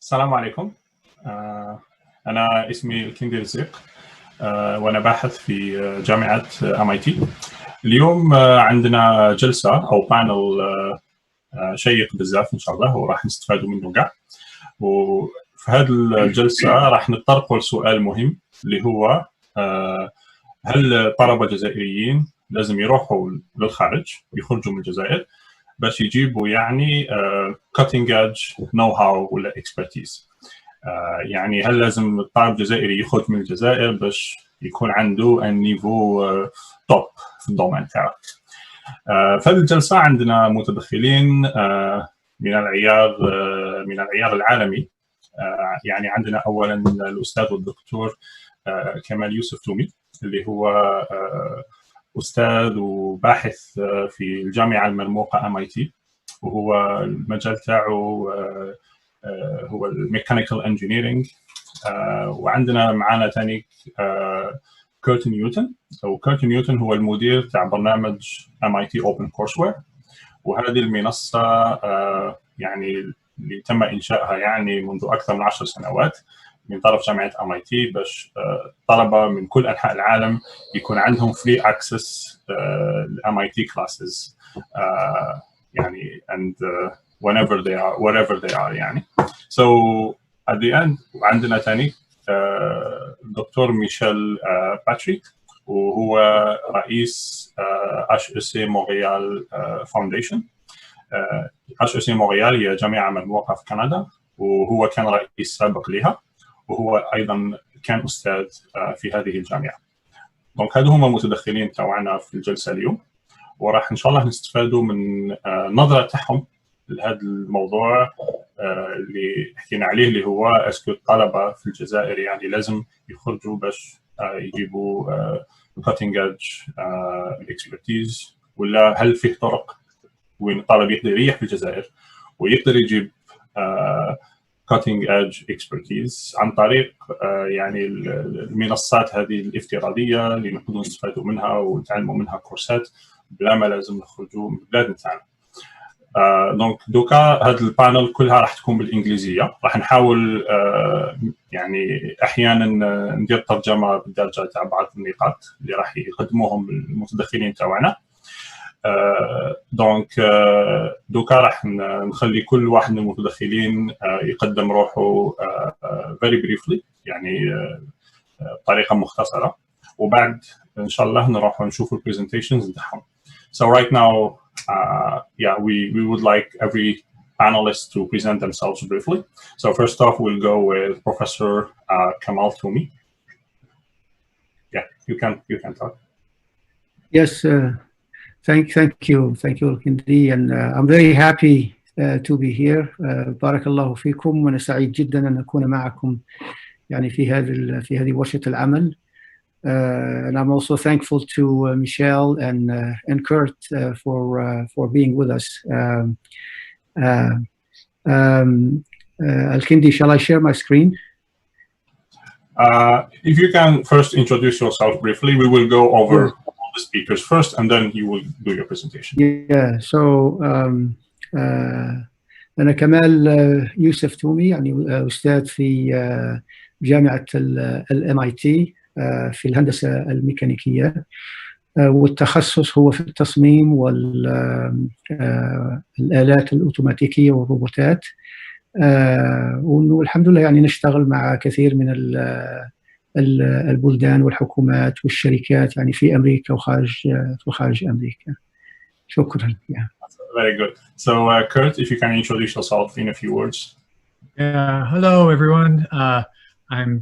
السلام عليكم. أنا اسمي الكندي رزيق، وأنا باحث في جامعة MIT. اليوم عندنا جلسة أو بانل شيق بزاف إن شاء الله، وراح نستفادوا منه كاع. وفي هذه الجلسة راح نتطرقوا لسؤال مهم اللي هو هل الطلبة الجزائريين لازم يروحوا للخارج يخرجوا من الجزائر باش يجيبوا يعني cutting edge know how ولا expertise؟ يعني هل لازم الطالب الجزائري يخرج من الجزائر باش يكون عنده النيفو توب في الدومين تاعه؟ في هذه الجلسة عندنا متدخلين من العيار العالمي. يعني عندنا أولا الأستاذ والدكتور كمال يوسف تومي، اللي هو أستاذ وباحث في الجامعة المرموقة MIT، وهو المجال تاعه هو الميكانيكال انجينيرينج. وعندنا معنا ثاني كيرت نيوتن، وكيرت نيوتن هو المدير تاع برنامج MIT OpenCourseWare، وهذه المنصة يعني اللي تم إنشائها يعني منذ أكثر من 10 سنوات من طرف جامعة MIT باش طلبة من كل أنحاء العالم يكون عندهم free access MIT classes يعني and wherever they are يعني. So at the end عندنا ثاني الدكتور ميشال باتري، وهو رئيس HEC مونريال فاونديشن. HEC مونريال هي جامعة مرموقة في كندا، وهو كان رئيس سابق لها، وهو أيضا كان أستاذ في هذه الجامعة. دونك هادو هما المتدخلين تاعنا في الجلسة اليوم، وراح إن شاء الله نستفادوا من نظرة تاعهم لهذا الموضوع اللي حكينا عليه، اللي هو اسكو الطلبة في الجزائر يعني لازم يخرجوا باش يجيبوا cutting edge expertise، ولا هل فيه طرق وين الطالب يقدر يريح في الجزائر ويقدر يجيب cutting edge expertise عن طريق يعني المنصات هذه الافتراضية اللي نقدروا نستفادوا منها ونتعلموا منها كورسات بلا ما لازم نخرجوا من بلادنا تاعنا. دونك دوكا هذا البانل كلها راح تكون بالانجليزيه، راح نحاول يعني احيانا ندير ترجمه بالدرجه تاع بعض النقاط اللي راح يقدموهم المتدخلين تاعنا. دونك دوكا راح نخلي كل واحد من المتدخلين يقدم روحه very briefly يعني بطريقه مختصره، وبعد ان شاء الله نروح نشوف البرزنتيشنز تاعهم. So right now yeah, we would like every panelist to present themselves briefly. So first off, we'll go with Professor Kamal Tomi. Yeah, you can talk. Yes, thank you Kendi, and I'm very happy to be here. بارك الله فيكم، وأنا سعيد جدا أن أكون معكم يعني في هذه ورشة العمل. And I'm also thankful to Michal and Kurt for being with us. Al-Kindi, shall I share my screen? If you can first introduce yourself briefly, we will go over all the speakers first, and then you will do your presentation. Yeah. So أنا كمال يوسف تومي، يعني أستاذ في جامعة MIT في الهندسة الميكانيكية، والتخصص هو في التصميم والآلات الأوتوماتيكية والروبوتات. والحمد لله يعني نشتغل مع كثير من البلدان والحكومات والشركات يعني في أمريكا وخارج أمريكا. شكرا. Yeah. Very good. So Kurt, if you can introduce yourself in a few words. Hello everyone. I'm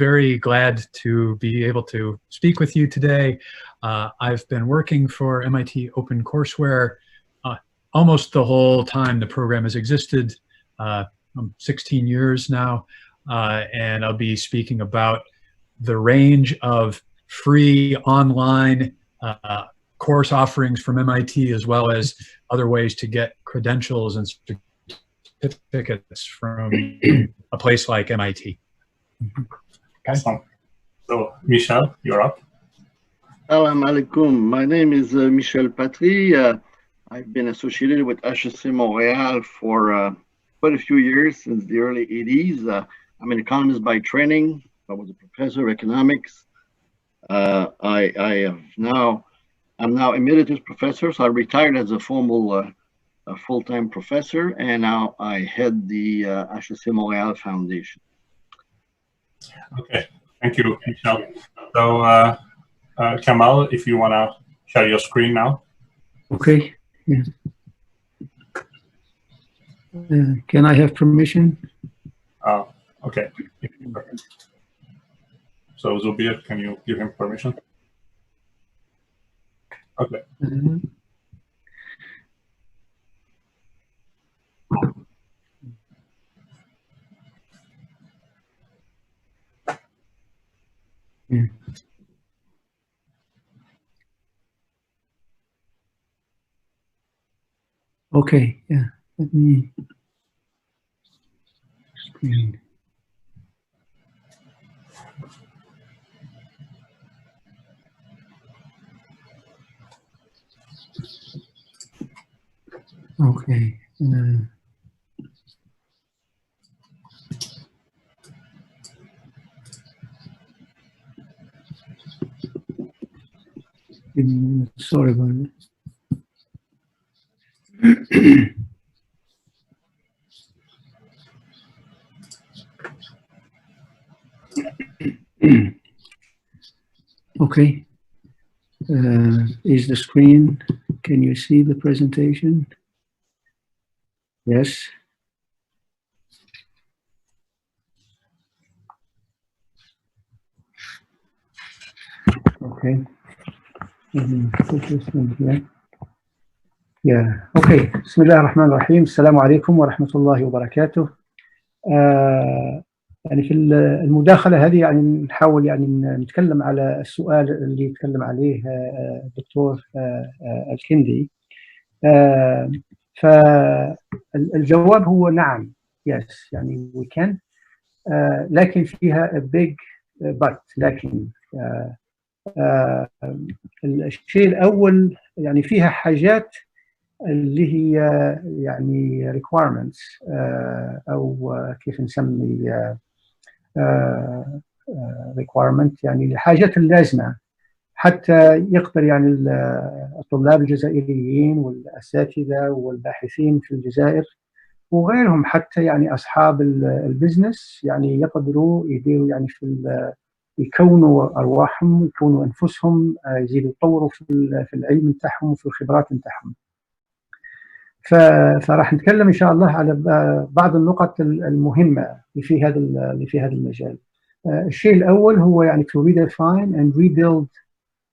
very glad to be able to speak with you today. I've been working for MIT OpenCourseWare almost the whole time the program has existed, 16 years now, and I'll be speaking about the range of free online course offerings from MIT, as well as other ways to get credentials and certificates from a place like MIT. Okay. So, Michal, you're up. Assalamu alaikum. My name is Michal Patry. I've been associated with HEC Montréal for quite a few years, since the early 80s. I'm an economist by training. I was a professor of economics. I'm now emeritus professor, so I retired as a formal full-time professor, and now I head the HEC Montréal Foundation. Okay, thank you, Michelle. So, Kamal, if you want to share your screen now. Okay. Yeah. Can I have permission? Okay. So, Zubir, can you give him permission? Okay. Yeah. Okay, yeah. Let me screen. Okay. Sorry about it. Okay. Is the screen? Can you see the presentation? Yes. Okay. Put this in here. Yeah. Okay. بسم الله الرحمن الرحيم. السلام عليكم ورحمة الله وبركاته. يعني في المداخلة هذه يعني نحاول يعني نتكلم على السؤال اللي يتكلم عليه الدكتور الكندي. فالجواب هو نعم. Yes. يعني we can. لكن فيها a big but. لكن الشيء الأول يعني فيها حاجات اللي هي يعني requirements أو كيف نسمي requirement يعني الحاجات اللازمة حتى يقدر يعني الطلاب الجزائريين والأساتذة والباحثين في الجزائر وغيرهم حتى يعني أصحاب البزنس يعني يقدروا يديروا يعني يكونوا أرواحهم يكونوا أنفسهم يزيدوا يطوروا في العلم بتاعهم وفي الخبرات بتاعهم. فراح نتكلم إن شاء الله على بعض النقط المهمة اللي في هذا المجال. الشيء الأول هو يعني to redefine and rebuild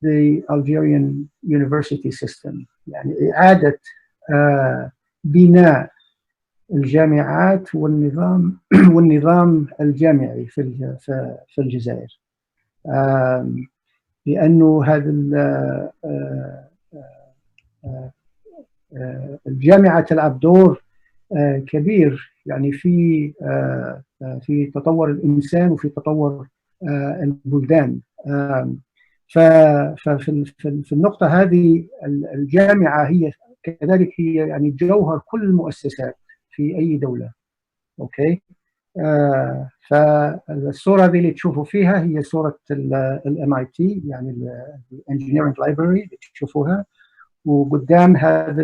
the Algerian university system، يعني إعادة بناء الجامعات والنظام الجامعي في الجزائر، لأنه هذا الجامعة تلعب دور كبير يعني في تطور الإنسان وفي تطور البلدان. ففي النقطة هذه الجامعة هي كذلك هي يعني جوهر كل المؤسسات في أي دولة. أوكي. فالصورة هذه اللي تشوفوا فيها هي صورة MIT يعني Engineering Library اللي تشوفوها، وقدام هذا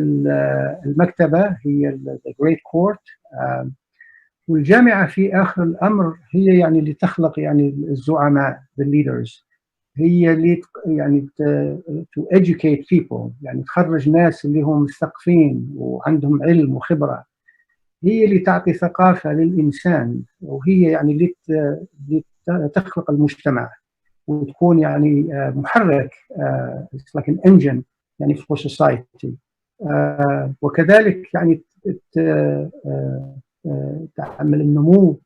المكتبة هي the Great Court. والجامعة في آخر الأمر هي يعني اللي تخلق يعني الزعماء the leaders، هي اللي يعني to educate people يعني تخرج ناس اللي هم مثقفين وعندهم علم وخبرة، هي اللي تعطي ثقافة للإنسان، وهي يعني اللي تخلق المجتمع وتكون يعني محرك it's like an engine يعني for society. وكذلك يعني تعمل النمو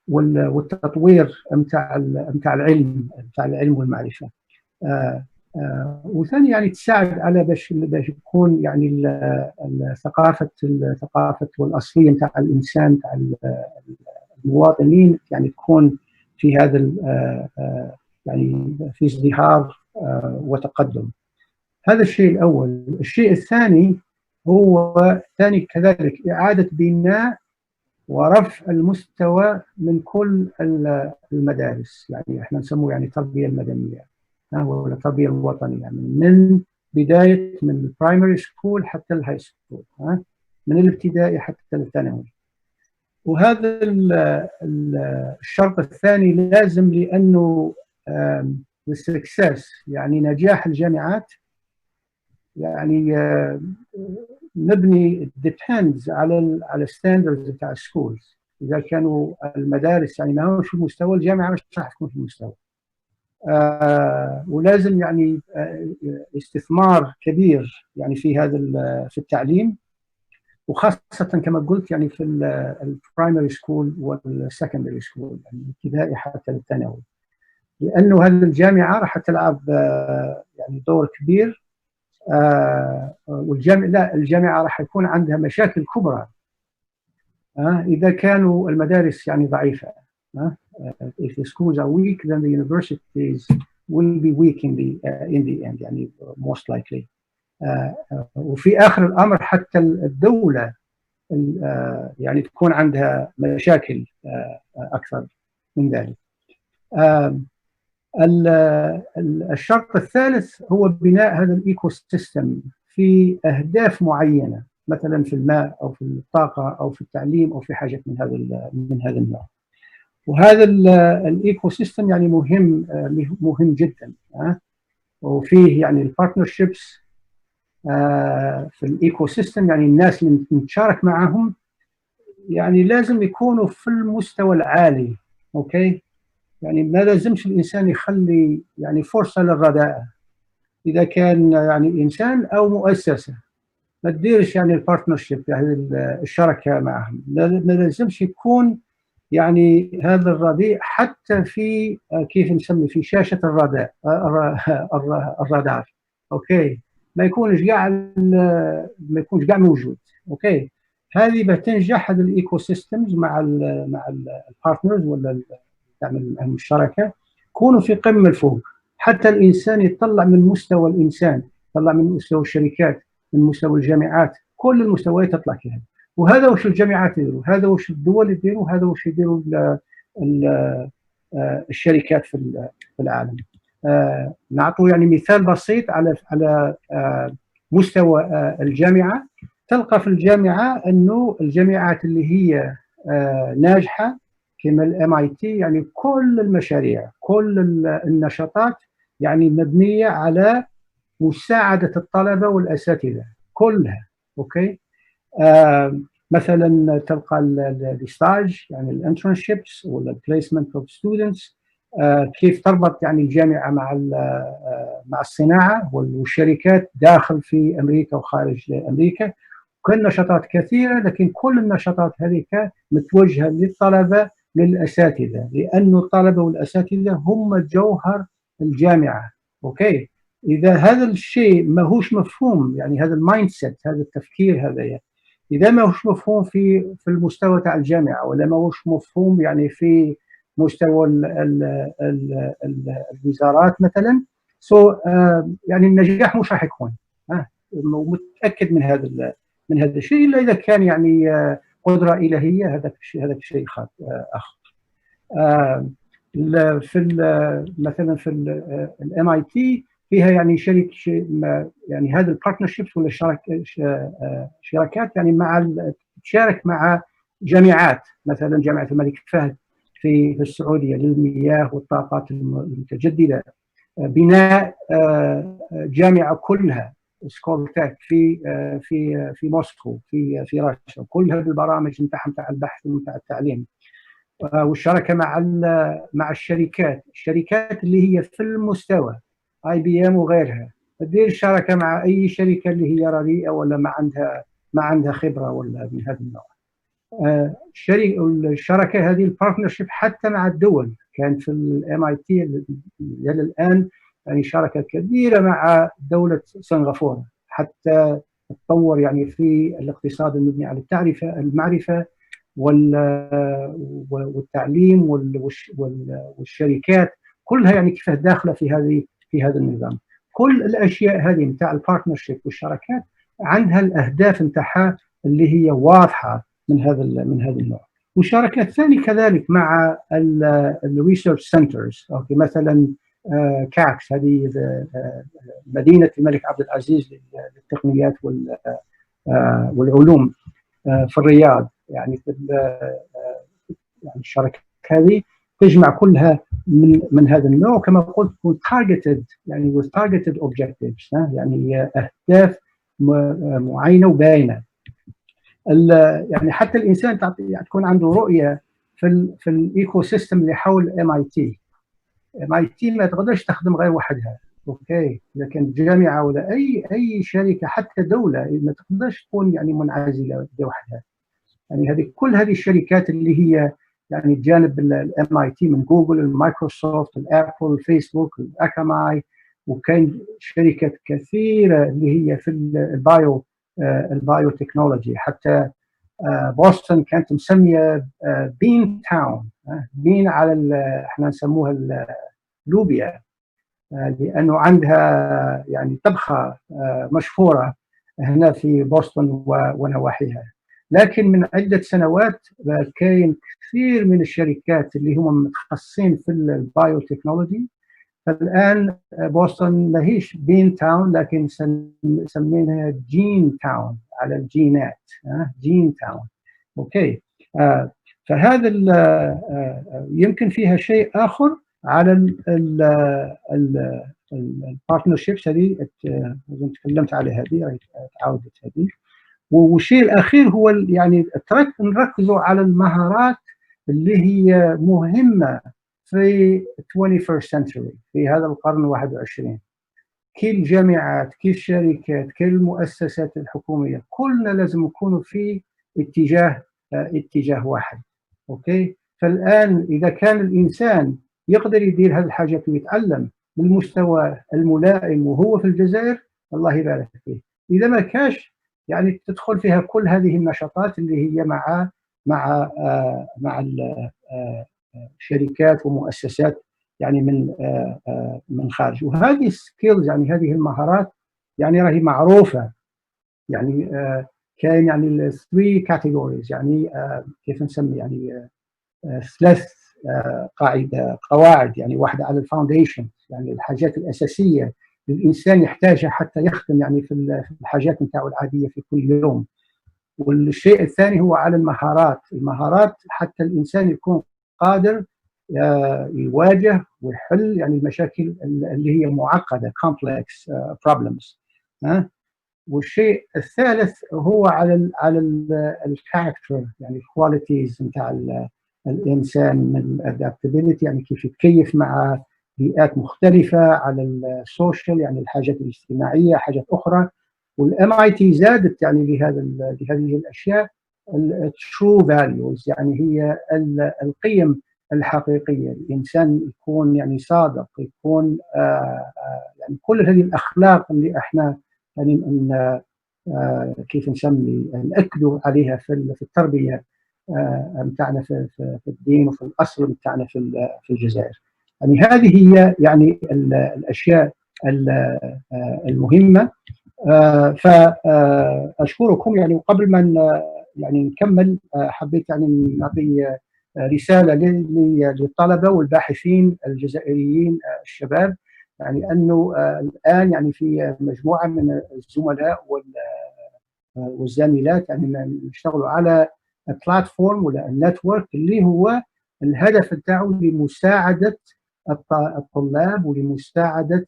والتطوير متاع العلم والمعرفة. وثاني يعني تساعد على باش يكون يعني الثقافة والأصلية متاع الإنسان متاع المواطنين يعني تكون في هذا يعني في ازدهار وتقدم. هذا الشيء الأول. الشيء الثاني هو ثاني كذلك إعادة بناء ورفع المستوى من كل المدارس، يعني احنا نسموه يعني التربية المدنية ولا التربية الوطنية، يعني من بداية من البرايمري سكول حتى الهاي سكول، من الابتدائي حتى الثانوي. وهذا الشرط الثاني لازم، لأنه السكسس يعني نجاح الجامعات يعني مبني depends على الستاندردز بتاع السكولز. إذا كانوا المدارس يعني ما هوش في مستوى، الجامعة مش راح تكون في المستوى. ولازم يعني استثمار كبير يعني في هذا في التعليم، وخاصة كما قلت يعني في البرايمري سكول والسكندري سكول، يعني الابتدائي حتى الثانوي، لأنه هذه الجامعة راح تلعب يعني دور كبير. الجامعة راح يكون عندها مشاكل كبرى إذا كانوا المدارس يعني ضعيفة. If the schools are weak, then the universities will be weak in the end, يعني most likely. وفي آخر الأمر حتى الدولة يعني تكون عندها مشاكل أكثر من ذلك. الشرط الثالث هو بناء هذا الإيكو سيستم في أهداف معينة، مثلا في الماء أو في الطاقة أو في التعليم أو في حاجة من هذا النوع. وهذا الإيكو سيستم يعني مهم جدا. وفيه يعني البارتنرشيبس في الإيكو سيستم، يعني الناس اللي نتشارك معهم يعني لازم يكونوا في المستوى العالي. أوكي، يعني ما لازمش الإنسان يخلي يعني فرصة للرداءة. إذا كان يعني إنسان أو مؤسسة ما تديرش يعني البارتنرشيب، يعني الشركة معهم، ما لازمش يكون يعني هذا الرديء حتى في كيف نسمي في شاشة الرادار. أوكي، ما يكونش قاع موجود. أوكي، هذه بتنجح هذا الإيكو سيستمز مع البارتنرز ولا تعمل معهم الشركة، يكونوا في قمة الفوق، حتى الإنسان يطلع من مستوى الإنسان، يطلع من مستوى الشركات، من مستوى الجامعات، كل المستويات تطلع كذا. وهذا وش الجامعات يديروا، هذا وش الدول يديروا، هذا وش يديروا الشركات في العالم. نعطوا يعني مثال بسيط على مستوى الجامعة. تلقى في الجامعة أنه الجامعات اللي هي ناجحة كما MIT، يعني كل المشاريع كل النشاطات يعني مبنية على مساعدة الطلبة والأساتذة كلها. أوكي، مثلا تلقى الستاج يعني الانترنشيبس ولا البليسمنت اوف ستودنتس، كيف تربط يعني الجامعة مع الصناعة والشركات داخل في أمريكا وخارج أمريكا. كل نشاطات كثيرة، لكن كل النشاطات هذه متوجهة للطلبة للأساتذة، لأن الطلبة والأساتذة هم جوهر الجامعة. أوكي، إذا هذا الشيء ما هوش مفهوم، يعني هذا المايند سيت، هذا التفكير هذا، إذا ما هوش مفهوم في المستوى تاع الجامعة، ولا ما هوش مفهوم يعني في مستوى الوزارات مثلا، يعني النجاح مش راح يكون. متأكد من هذا الشيء، إلا إذا كان يعني قدرة إلهية، هذا الشيء آخر. مثلا في MIT فيها يعني يعني هذا البارتنرشيبس ولا شراكات يعني تشارك مع جامعات، مثلا جامعة الملك فهد في السعودية للمياه والطاقات المتجددة، بناء جامعة كلها سكولتك في موسكو في راشا، كلها بالبرامج نتاع البحث ونتاع التعليم. والشراكة مع الشركات اللي هي في المستوى IBM وغيرها. تدير الشراكة مع أي شركة اللي هي رديئة ولا ما عندها خبرة ولا من هذا النوع. الشراكة هذه البارتنرشيب حتى مع الدول، كان في MIT إلى الآن يعني شراكة كبيرة مع دولة سنغافورة حتى تطور يعني في الاقتصاد المبني على المعرفة والتعليم والشركات كلها، يعني كيف داخله في هذا النظام. كل الاشياء هذه نتاع البارتنرشيب والشراكات عندها الاهداف نتاعها اللي هي واضحه من هذا النوع. وشاركنا الثاني كذلك مع الريسيرش سنترز، اوكي، مثلا كاكس، هذه مدينه الملك عبد العزيز للتقنيات والعلوم في الرياض. يعني يعني الشركات هذه تجمع كلها من هذا النوع، كما قلت targeted، يعني with targeted objectives، يعني اهداف معينه وباينه. يعني حتى الانسان يعني تكون عنده رؤيه في الايكو سيستم اللي حول MIT ما تقدرش تخدم غير وحدها، اوكي، لكن جامعه ولا اي شركه حتى دوله ما تقدرش تكون يعني منعزله لوحدها. يعني كل هذه الشركات اللي هي يعني جانب MIT من جوجل، المايكروسوفت، الابل، الفيسبوك، الاكاماي، وكان شركات كثيره اللي هي في البايو تكنولوجي. حتى بوسطن كانت مسميه بين تاون، بين على احنا نسموها اللوبيا، لانه عندها يعني طبخه مشهوره هنا في بوسطن ونواحيها. لكن من عده سنوات كاين كثير من الشركات اللي هم متخصصين في البايو تكنولوجي. فالان بوسطن ماهيش بين تاون، لكن سميناها جين تاون، على الجينات، جين تاون، اوكي. فهذا يمكن فيها شيء اخر على البارتنرشيبس هذه، تكلمت عليها، هذه تعاودت هذه. والشيء الاخير هو يعني نركزوا على المهارات اللي هي مهمه في 21st century، في هذا القرن 21. كل الجامعات، كل الشركات، كل المؤسسات الحكوميه، كلنا لازم نكونوا في اتجاه واحد، اوكي. فالان اذا كان الانسان يقدر يدير هذه الحاجات ويتعلم بالمستوى الملائم وهو في الجزائر، الله يبارك فيه. اذا ما كاش يعني تدخل فيها كل هذه النشاطات اللي هي مع شركات ومؤسسات يعني من خارج. وهذه السكيلز، يعني هذه المهارات، يعني راهي معروفه. يعني كاين يعني 3 كاتيجوريز، يعني كيف نسمي، يعني 3 قواعد. يعني واحده على الفاونديشن، يعني الحاجات الاساسيه الانسان يحتاجها حتى يخدم يعني في الحاجات نتاعو العاديه في كل يوم. والشيء الثاني هو على المهارات حتى الانسان يكون قادر يواجه ويحل يعني المشاكل اللي هي معقده، complex problems. والشيء الثالث هو على الكاركتر، يعني الكواليتيز نتاع الانسان من الادابتابيلتي، يعني كيف يتكيف مع بيئات مختلفه، على السوشيال، يعني الحاجات الاجتماعيه، حاجات اخرى. والMIT زادت يعني لهذه الاشياء الترو فاليوز، يعني هي القيم الحقيقيه. الانسان يكون يعني صادق، يكون يعني كل هذه الاخلاق اللي احنا يعني كيف نسمي ناكدوا عليها في التربيه نتاعنا في الدين وفي الاصل نتاعنا في الجزائر. يعني هذه هي يعني الاشياء المهمه. فاشكركم يعني. وقبل ما يعني نكمل، حبيت يعني نعطي رساله للطلبه والباحثين الجزائريين الشباب، يعني انه الان يعني في مجموعه من الزملاء والزميلات يعني نشتغلوا على بلاتفورم ولا النتورك اللي هو الهدف بتاعه لمساعده الطلاب ولمساعده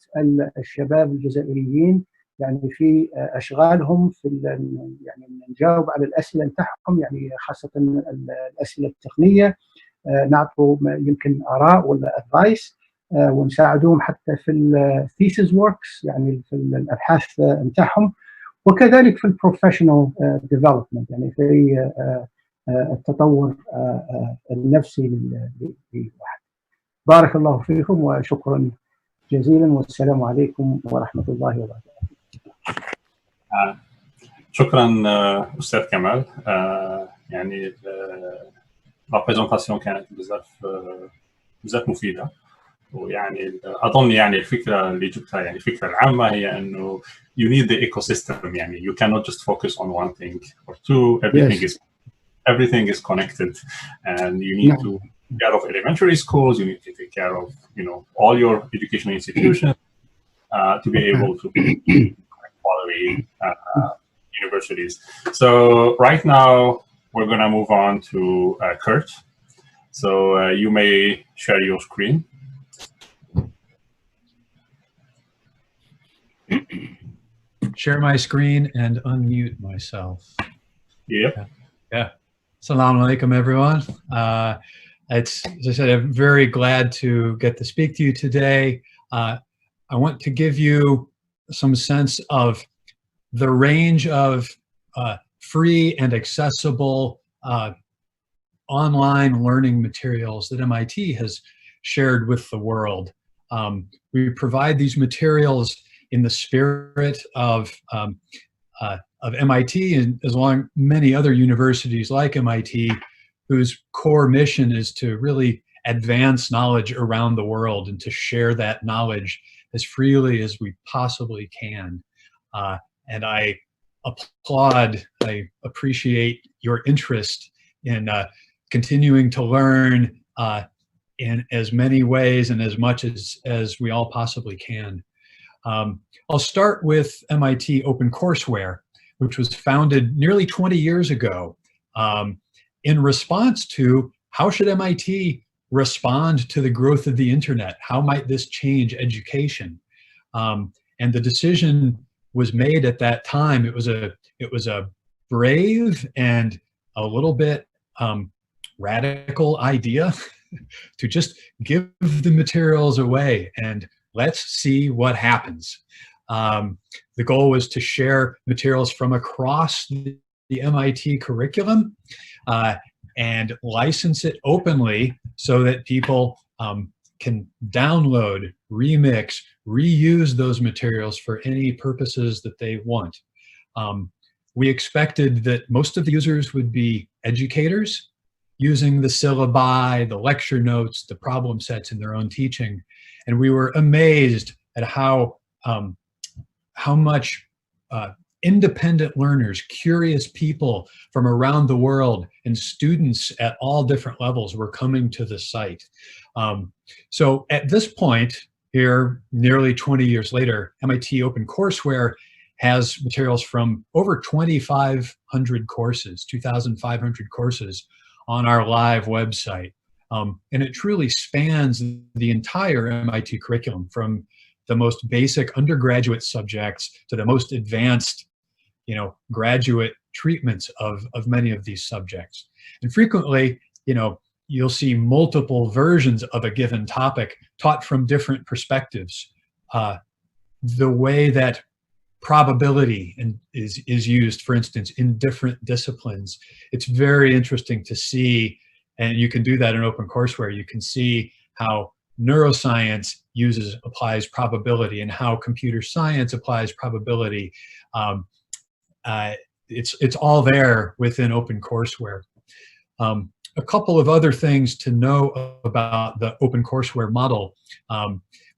الشباب الجزائريين يعني في اشغالهم، في يعني نجاوب على الاسئله نتاعهم، يعني خاصه الاسئله التقنيه، نعطوا يمكن اراء ولا ادفايس، ونساعدوهم حتى في الثيسيس وركس، يعني في الابحاث نتاعهم، وكذلك في البروفيشنال ديفلوبمنت، يعني في التطور النفسي للواحد. بارك الله فيكم وشكرا جزيلا، والسلام عليكم ورحمه الله وبركاته. شكرا استاذ كمال. يعني لا بريزونطاسيون كانت بزاف مفيده. ويعني اظن يعني الفكره اللي جبتها يعني الفكره العامه هي انه you need the ecosystem. يعني you cannot just focus on one thing or two. Everything is connected, and you need to take care of elementary schools. You need to take care of all your educational institutions to be able to be quality universities. So right now we're going to move on to Kurt. So you may share your screen. Share my screen and unmute myself. Yep. Yeah. Assalamu alaikum, everyone. As I said, I'm very glad to get to speak to you today. I want to give you some sense of the range of free and accessible online learning materials that MIT has shared with the world. We provide these materials in the spirit of MIT, and as long many other universities like MIT, whose core mission is to really advance knowledge around the world and to share that knowledge as freely as we possibly can. And I applaud, I appreciate your interest in continuing to learn in as many ways and as much as we all possibly can. I'll start with MIT OpenCourseWare, which was founded nearly 20 years ago in response to how should MIT respond to the growth of the internet? How might this change education? And the decision was made at that time. It was a brave and a little bit radical idea to just give the materials away and let's see what happens. The goal was to share materials from across the MIT curriculum and license it openly so that people can download, remix, reuse those materials for any purposes that they want. We expected that most of the users would be educators using the syllabi, the lecture notes, the problem sets in their own teaching. And we were amazed at how much independent learners, curious people from around the world, and students at all different levels were coming to the site. So at this point, here, nearly 20 years later, MIT OpenCourseWare has materials from over 2,500 courses, 2,500 courses on our live website. And it truly spans the entire MIT curriculum, from the most basic undergraduate subjects to the most advanced, graduate treatments of many of these subjects. And frequently, you'll see multiple versions of a given topic taught from different perspectives. The way that probability is used, for instance, in different disciplines, it's very interesting to see, and you can do that in OpenCourseWare. You can see how neuroscience applies probability and how computer science applies probability. It's all there within OpenCourseWare. A couple of other things to know about the OpenCourseWare model.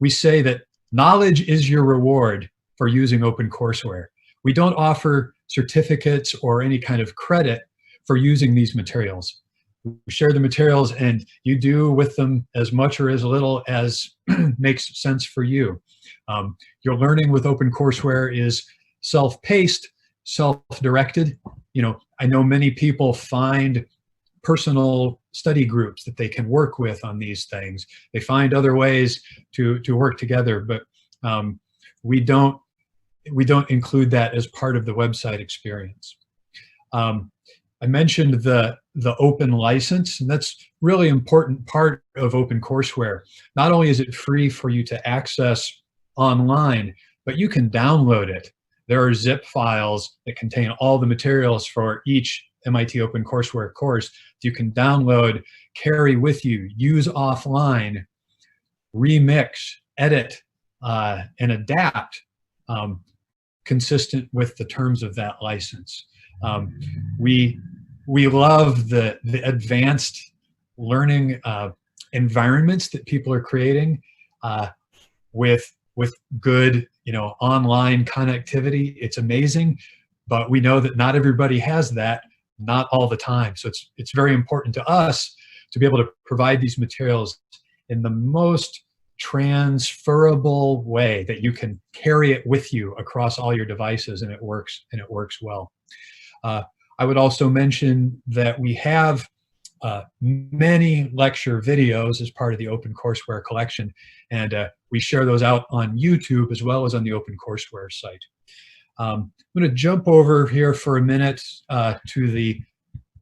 We say that knowledge is your reward for using OpenCourseWare. We don't offer certificates or any kind of credit for using these materials. We share the materials and you do with them as much or as little as makes sense for you. Your learning with OpenCourseWare is self-paced, self-directed. I know many people find personal study groups that they can work with on these things. They find other ways to work together, but we don't include that as part of the website experience. I mentioned the open license, and that's really important part of OpenCourseWare. Not only is it free for you to access online, but you can download it. There are zip files that contain all the materials for each MIT OpenCourseWare course that you can download, carry with you, use offline, remix, edit, and adapt consistent with the terms of that license. We love the advanced learning environments that people are creating. with good, online connectivity. It's amazing, but we know that not everybody has that, not all the time. So it's very important to us to be able to provide these materials in the most transferable way that you can carry it with you across all your devices, and it works well. I would also mention that we have many lecture videos as part of the OpenCourseWare collection, and we share those out on YouTube as well as on the OpenCourseWare site. I'm going to jump over here for a minute to the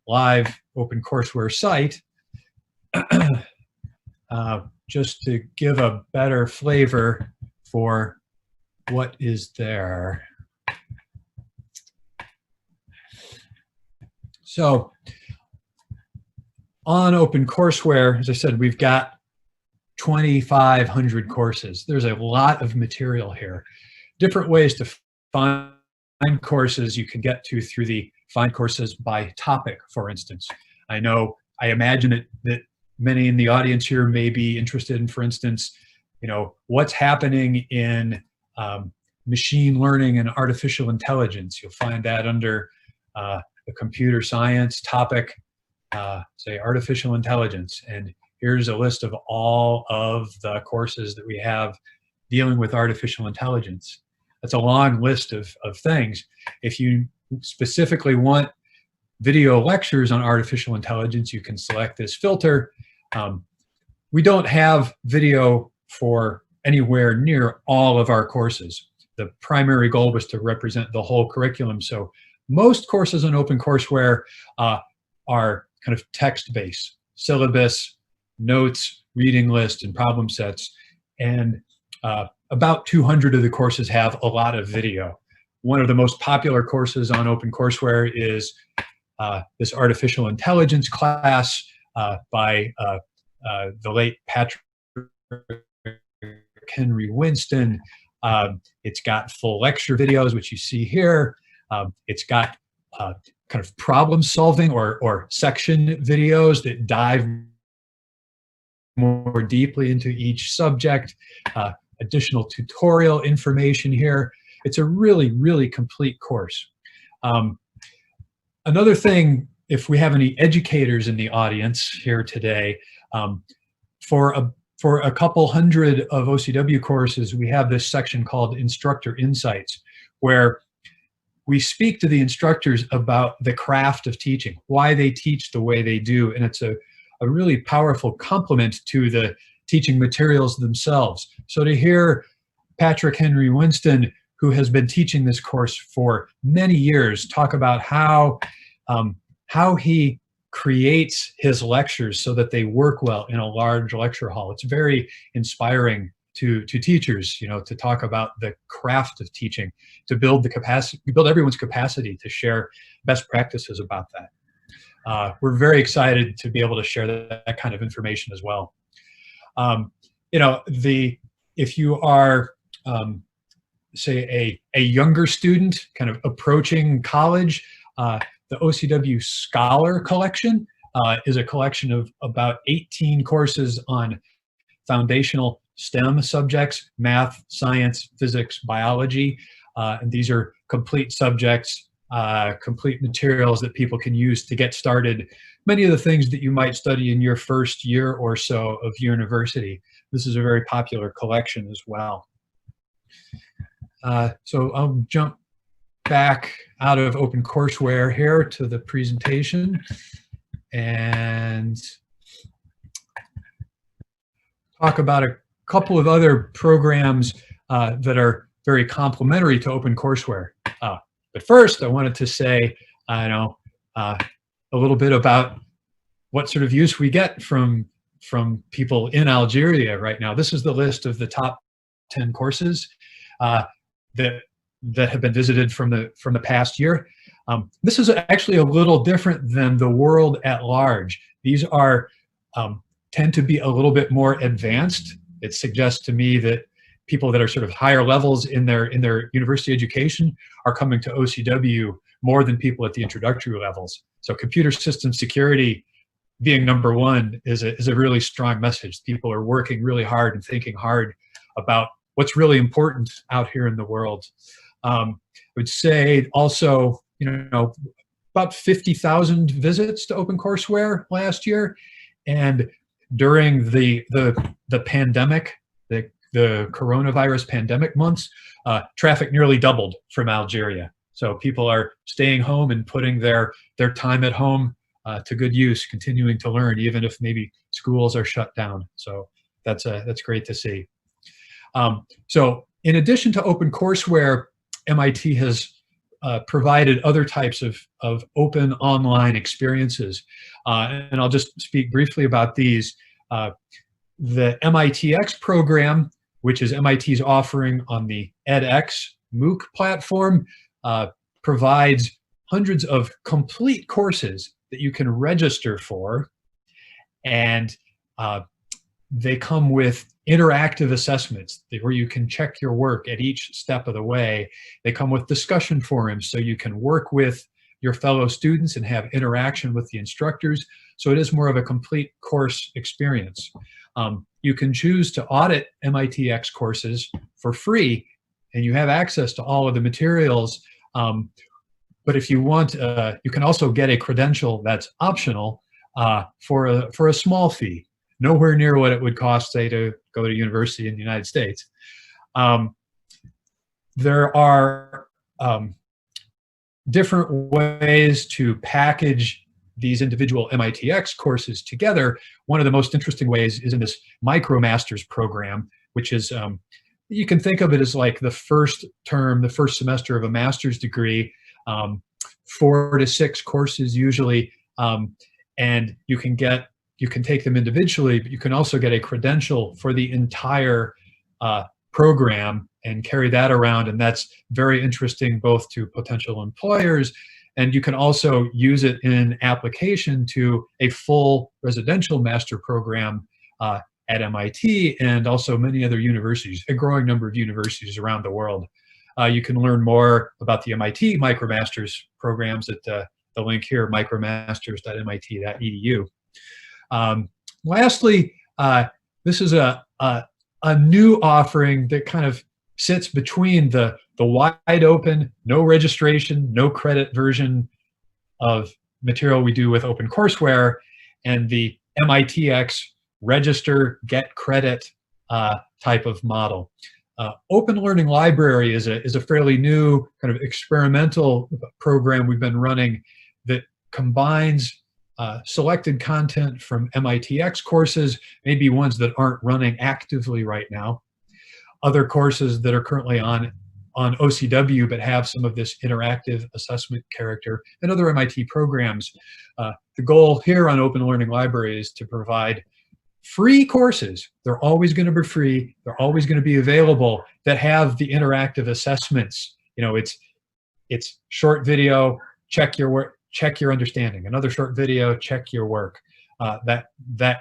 live OpenCourseWare site just to give a better flavor for what is there. So on OpenCourseWare, as I said, we've got 2,500 courses. There's a lot of material here. Different ways to find courses you can get to through the Find Courses by Topic, for instance. I imagine that many in the audience here may be interested in, for instance, what's happening in machine learning and artificial intelligence. You'll find that under the computer science topic, say artificial intelligence. And here's a list of all of the courses that we have dealing with artificial intelligence. That's a long list of things. If you specifically want video lectures on artificial intelligence, you can select this filter. We don't have video for anywhere near all of our courses. The primary goal was to represent the whole curriculum. So most courses on OpenCourseWare are kind of text-based, syllabus, notes, reading list, and problem sets. And about 200 of the courses have a lot of video. One of the most popular courses on OpenCourseWare is this artificial intelligence class by the late Patrick Henry Winston. It's got full lecture videos, which you see here. It's got kind of problem solving or section videos that dive more deeply into each subject. Additional tutorial information here. It's a really, really complete course. Another thing, if we have any educators in the audience here today, for a couple hundred of OCW courses, we have this section called Instructor Insights, where we speak to the instructors about the craft of teaching, why they teach the way they do, and it's a really powerful complement to the teaching materials themselves. So to hear Patrick Henry Winston, who has been teaching this course for many years, talk about how he creates his lectures so that they work well in a large lecture hall. It's very inspiring to teachers, to talk about the craft of teaching, to build the capacity, build everyone's capacity to share best practices about that. We're very excited to be able to share that kind of information as well. If you are, say, a younger student, kind of approaching college, the OCW Scholar Collection is a collection of about 18 courses on foundational STEM subjects: math, science, physics, biology. And these are complete subjects, complete materials that people can use to get started. Many of the things that you might study in your first year or so of university. This is a very popular collection as well. So I'll jump back out of OpenCourseWare here to the presentation and talk about a couple of other programs that are very complementary to OpenCourseWare. But first, I wanted to say, a little bit about what sort of use we get from people in Algeria right now. This is the list of the top 10 courses that have been visited from the past year. This is actually a little different than the world at large. These are tend to be a little bit more advanced. It suggests to me that people that are sort of higher levels in their university education are coming to OCW more than people at the introductory levels. So computer system security being number one is a really strong message. People are working really hard and thinking hard about what's really important out here in the world. I would say also, about 50,000 visits to OpenCourseWare last year, and during the pandemic, the coronavirus pandemic months, traffic nearly doubled from Algeria. So people are staying home and putting their time at home to good use, continuing to learn, even if maybe schools are shut down. So that's great to see. So in addition to OpenCourseWare, MIT has provided other types of open online experiences. And I'll just speak briefly about these. The MITx program, which is MIT's offering on the edX MOOC platform, provides hundreds of complete courses that you can register for, and they come with interactive assessments where you can check your work at each step of the way. They come with discussion forums so you can work with your fellow students and have interaction with the instructors. So it is more of a complete course experience. You can choose to audit MITx courses for free, and you have access to all of the materials. But if you want, you can also get a credential that's optional for a small fee, nowhere near what it would cost, say, to go to university in the United States. There are different ways to package these individual MITx courses together. One of the most interesting ways is in this MicroMasters program, which is, you can think of it as like the first term, the first semester of a master's degree, 4 to 6 courses usually, and you can take them individually, but you can also get a credential for the entire program and carry that around, and that's very interesting both to potential employers, and you can also use it in application to a full residential master program at MIT and also many other universities, a growing number of universities around the world. You can learn more about the MIT MicroMasters programs at the link here, micromasters.mit.edu. Lastly, this is a new offering that kind of sits between the wide open, no registration, no credit version of material we do with OpenCourseWare and the MITx register, get credit type of model. Open Learning Library is a fairly new kind of experimental program we've been running that combines selected content from MITx courses, maybe ones that aren't running actively right now, other courses that are currently on OCW but have some of this interactive assessment character, and other MIT programs. The goal here on Open Learning Library is to provide free courses. They're always going to be free. They're always going to be available, that have the interactive assessments. It's short video, check your work, check your understanding. Another short video, check your work. That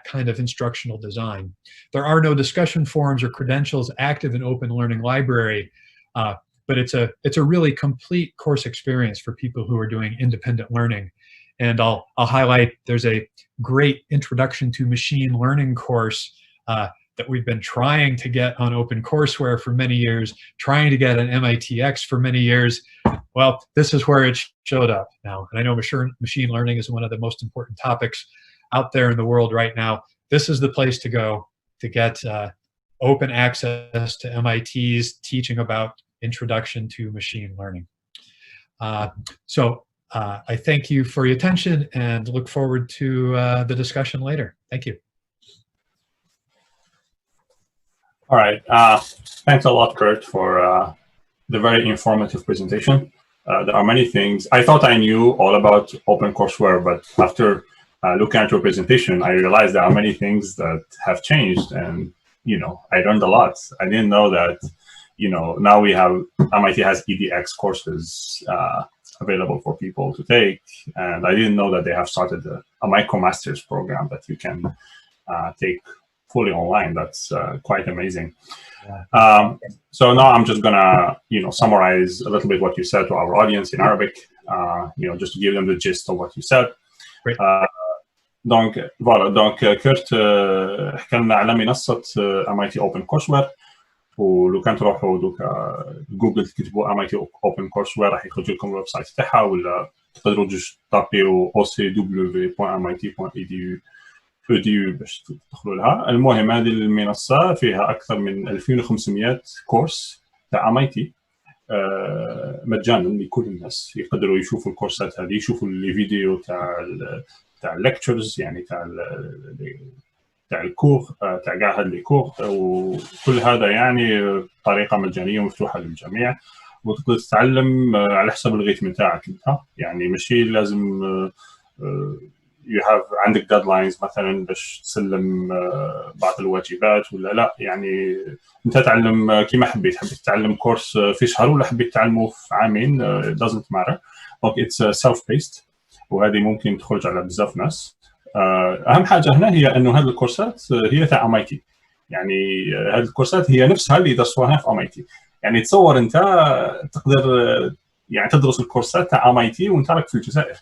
kind of instructional design. There are no discussion forums or credentials active in Open Learning Library, but it's a really complete course experience for people who are doing independent learning. And I'll highlight, there's a great Introduction to Machine Learning course that we've been trying to get on OpenCourseWare for many years, trying to get an MITx for many years. Well, this is where it showed up now. And I know machine learning is one of the most important topics out there in the world right now. This is the place to go to get open access to MIT's teaching about Introduction to Machine Learning. I thank you for your attention and look forward to the discussion later. Thank you. All right. Thanks a lot, Kurt, for the very informative presentation. There are many things. I thought I knew all about OpenCourseWare, but after looking at your presentation, I realized there are many things that have changed, and I learned a lot. I didn't know that now we have MIT has EDX courses available for people to take, and I didn't know that they have started a MicroMasters program that you can take fully online. That's quite amazing. Yeah. So now I'm just gonna summarize a little bit what you said to our audience in Arabic, just to give them the gist of what you said. دونك فوالا دونك كيرت حكى لنا على منصه MIT OpenCourseWare، ولو كان تروحوا دوكا جوجل تكتبوا MIT OpenCourseWare راح يخرج لكم الويب سايت تاعها، ولا تقدروا تجوش تابيو ocw.mit.edu باش تدخلوا لها. المهم هذه المنصه فيها اكثر من 2500 كورس تاع MIT مجانا لكل الناس، يقدروا يشوفوا الكورسات هذه، يشوفوا الفيديو تاع الليكتشرز يعني تاع الكور تاع كاع هاد لي كور، وكل هذا يعني بطريقه مجانيه ومفتوحه للجميع، وتقدر تتعلم على حسب الريتم نتاعك انت، يعني ماشي لازم عندك ديدلاينز مثلا باش تسلم بعض الواجبات ولا لا، يعني انت تعلم كيما حبيت تتعلم كورس في شهر ولا حبيت تعلمه في عامين doesn't matter. دونك اتس سيلف بيست، وهذه ممكن تخرج على بزاف ناس. اهم حاجه هنا هي انه هذه الكورسات هي تاع MIT، يعني هذه الكورسات هي نفسها اللي يدرسوها في MIT. يعني تصور انت تقدر يعني تدرس الكورسات تاع MIT وانت راك في الجزائر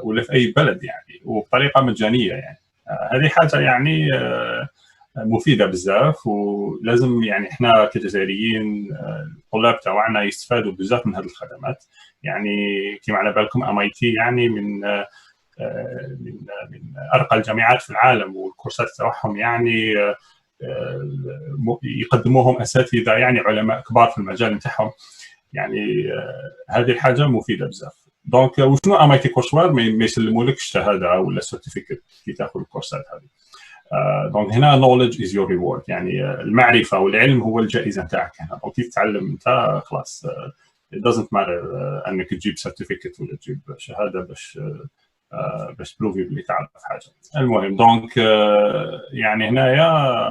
ولا في اي بلد يعني، وبطريقه مجانيه يعني. هذه حاجه يعني مفيده بزاف، ولازم يعني احنا كجزائريين الطلاب تاعنا يستفادوا بزاف من هذه الخدمات. يعني كما على بالكم MIT يعني من ارقى الجامعات في العالم، والكورسات تاعهم يعني يقدموهم اساتذه يعني علماء كبار في المجال نتاعهم، يعني هذه الحاجه مفيده بزاف. دونك وشنو MIT CourseWare؟ ما يسلموا لك الشهاده ولا السيرتيفيكت كي تاخذ الكورسات هذه. دونك هنا knowledge is your reward، يعني المعرفه والعلم هو الجائزه نتاعك هنا. دونك كي تتعلم انت خلاص it doesn't matter انك تجيب سيرتيفيكت ولا تجيب شهاده باش بروفي بلي تعرف حاجه. المهم دونك يعني هنايا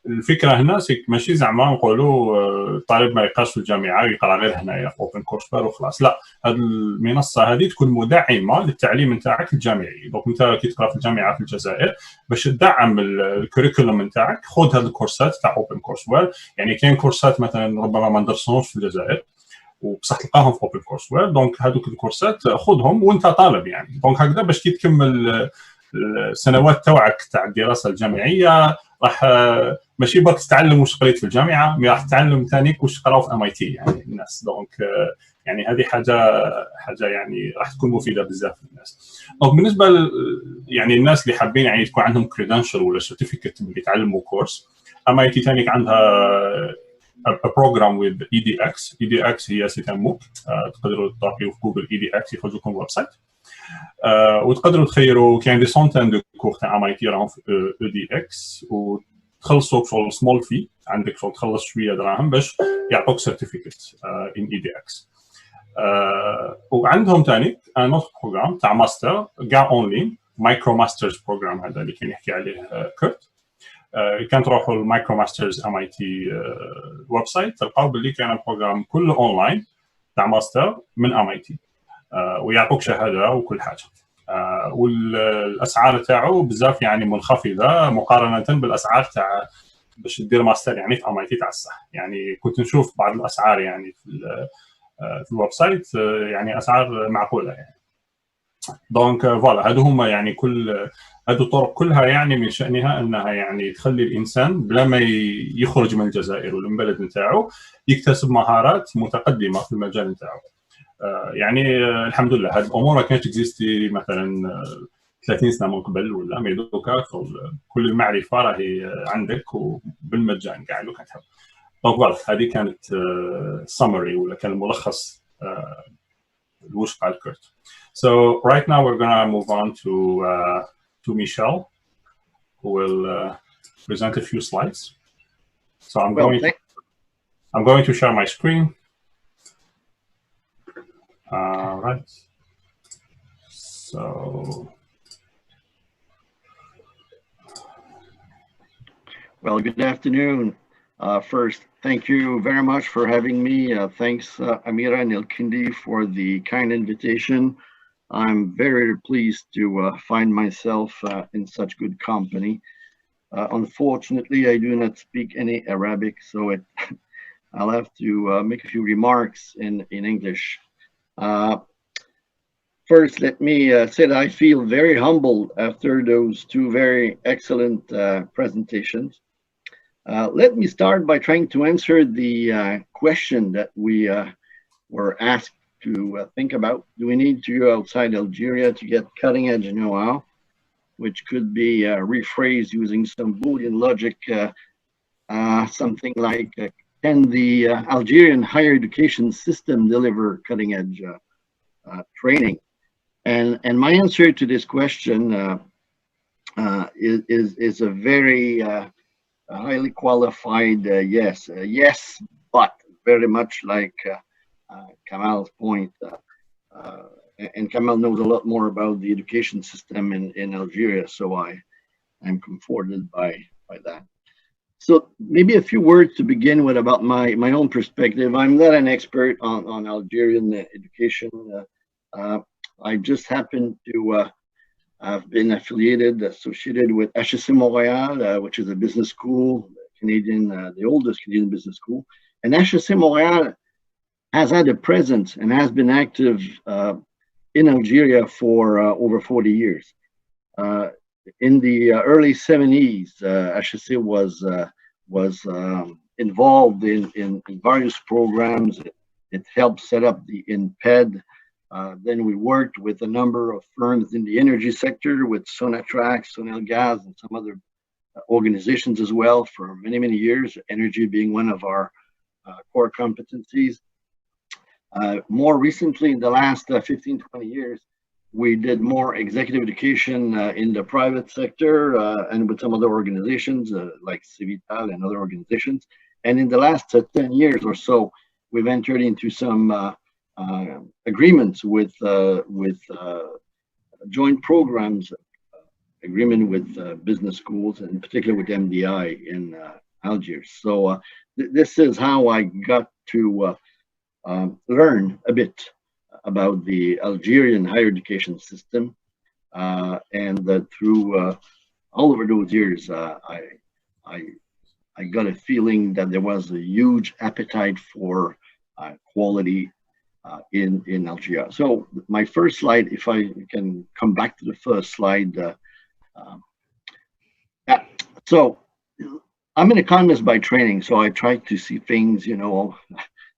الفكره هنا ماشي زعما نقولوا طالب ما يقراش في الجامعه يقرا غير هنايا في OpenCourseWare وخلاص، لا، هذه المنصه هذه تكون مدعمه للتعليم نتاعك الجامعي. دونك انت كي تقرا في الجامعه في الجزائر باش تدعم الكوريكولوم نتاعك خذ هذه الكورسات تاع OpenCourseWare. يعني كاين كورسات مثلا ربما ما ندرسوهمش في الجزائر وبصح تلقاهم في OpenCourseWare، دونك هذوك الكورسات خذهم وانت طالب يعني. دونك هكذا باش كي تكمل السنوات تاعك تاع الدراسه الجامعيه راح ماشي برك تتعلم واش قريت في الجامعه، راح تتعلم ثاني واش قراو في MIT يعني الناس. دونك يعني هذه حاجه يعني راح تكون مفيده بزاف للناس. دونك بالنسبه يعني الناس اللي حابين يعني تكون عندهم كريدنشال ولا سيرتيفيكت اللي يتعلموا كورس، MIT ثاني عندها a program with EDX. EDX هي سيستم موك، تقدروا تطبقوا في جوجل EDX يخرج لكم ويب سايت، وتقدروا تخيروا كاين دي سونتين دو كور تاع MIT راهم في EDX، وتخلصوا شغل سمول في عندك شغل تخلص شويه دراهم باش يعطوك سيرتيفيكت ان EDX. وعندهم ثاني ان بروغرام تاع ماستر كاع اونلاين، مايكرو ماسترز بروغرام، هذا اللي كان يحكي عليه كيرت. كان تروحوا المايكرو ماسترز MIT ويب سايت تلقاو باللي كان البروغرام كله اونلاين تاع ماستر من MIT، ويعطوك شهاده وكل حاجه. والاسعار تاعو بزاف يعني منخفضه مقارنه بالاسعار تاع باش دير ماستر يعني في MIT تاع الصح. يعني كنت نشوف بعض الاسعار يعني في الويب سايت يعني اسعار معقوله يعني. دونك فوالا هادو هما يعني كل هادو الطرق كلها يعني من شأنها انها يعني تخلي الانسان بلا ما يخرج من الجزائر ولا من البلد نتاعو يكتسب مهارات متقدمه في المجال نتاعو. يعني الحمد لله هذه الامور ما كانتش اكزيستي مثلا 30 سنه من قبل ولا ما دوكا كل المعرفه راهي عندك وبالمجان كاع لو كان تحب. دونك فوالا هذه كانت سمري ولا كان ملخص الوش قال كيرت. So right now we're gonna move on to Michelle, who will present a few slides. So I'm going to share my screen. Right. So. Well, good afternoon. First, thank you very much for having me. Thanks, Amira and Ilkindi, for the kind invitation. I'm very pleased to find myself in such good company. Unfortunately, I do not speak any Arabic, so I'll have to make a few remarks in English. First, let me say that I feel very humbled after those two very excellent presentations. Let me start by trying to answer the question that we were asked to think about. Do we need to go outside Algeria to get cutting-edge know-how? Which could be rephrased using some Boolean logic, something like, can the Algerian higher education system deliver cutting-edge training? And my answer to this question is a very highly qualified yes. Yes, but very much like Kamal's point. And Kamal knows a lot more about the education system in Algeria, so I'm comforted by that. So maybe a few words to begin with about my own perspective. I'm not an expert on Algerian education. I just happen to have been associated with HEC Montréal, which is a business school, Canadian, the oldest Canadian business school. And HEC Montréal has had a presence and has been active in Algeria for over 40 years. In the early 70s, HEC was involved in various programs. It helped set up the INPED. Then we worked with a number of firms in the energy sector with Sonatrach, Sonelgaz, and some other organizations as well for many, many years, energy being one of our core competencies. More recently, in the last 15, 20 years, we did more executive education in the private sector and with some other organizations like Civital and other organizations. And in the last 10 years or so, we've entered into some agreements with joint programs, agreement with business schools, and in particular with MDI in Algiers. So this is how I got to learn a bit about the Algerian higher education system, and that through all over those years, I got a feeling that there was a huge appetite for quality in Algeria. So my first slide, if I can come back to the first slide. So I'm an economist by training, so I try to see things,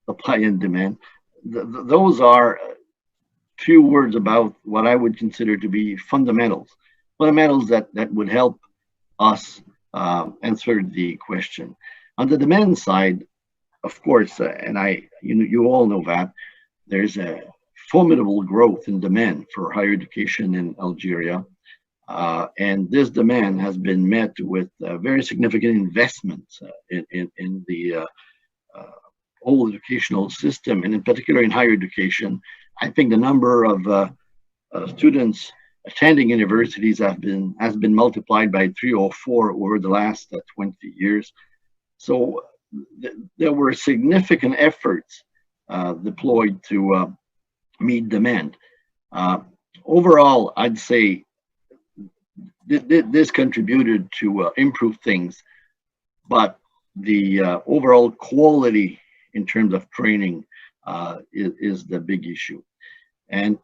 supply and demand. Those are few words about what I would consider to be fundamentals that would help us answer the question. On the demand side, of course, and you all know that there's a formidable growth in demand for higher education in Algeria, and this demand has been met with very significant investments in the whole educational system, and in particular in higher education. I think the number of students attending universities has been multiplied by 3 or 4 over the last 20 years. So there were significant efforts deployed to meet demand. Overall, I'd say this contributed to improve things, but the overall quality in terms of training is the big issue. And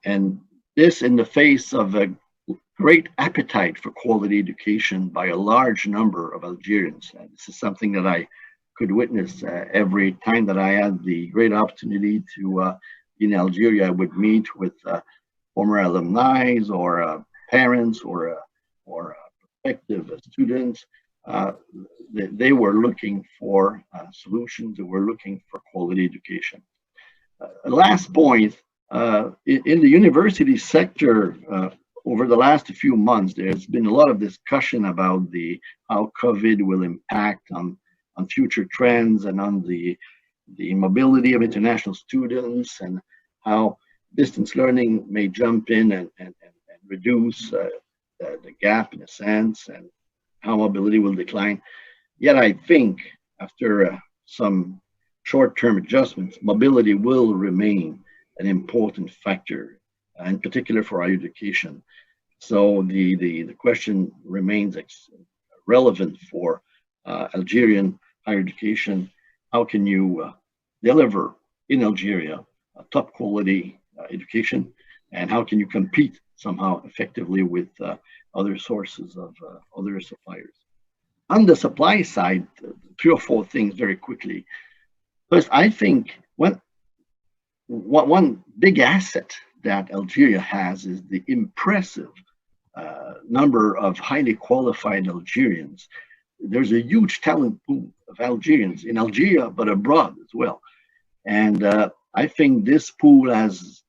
this in the face of a great appetite for quality education by a large number of Algerians. This is something that I could witness every time that I had the great opportunity to, in Algeria, I would meet with former alumni or parents or prospective students. They were looking for solutions. They were looking for quality education. Last point, in the university sector, over the last few months, there's been a lot of discussion about how COVID will impact on future trends and on the mobility of international students, and how distance learning may jump in and reduce the gap in a sense, and how mobility will decline. Yet I think after some short-term adjustments, mobility will remain an important factor, in particular for our education. So the question remains relevant for Algerian higher education. How can you deliver in Algeria a top quality education? and how can you compete somehow effectively with other sources of other suppliers. On the supply side, 3 or 4 things very quickly. First, I think one big asset that Algeria has is the impressive number of highly qualified Algerians. There's a huge talent pool of Algerians in Algeria, but abroad as well. And I think this pool has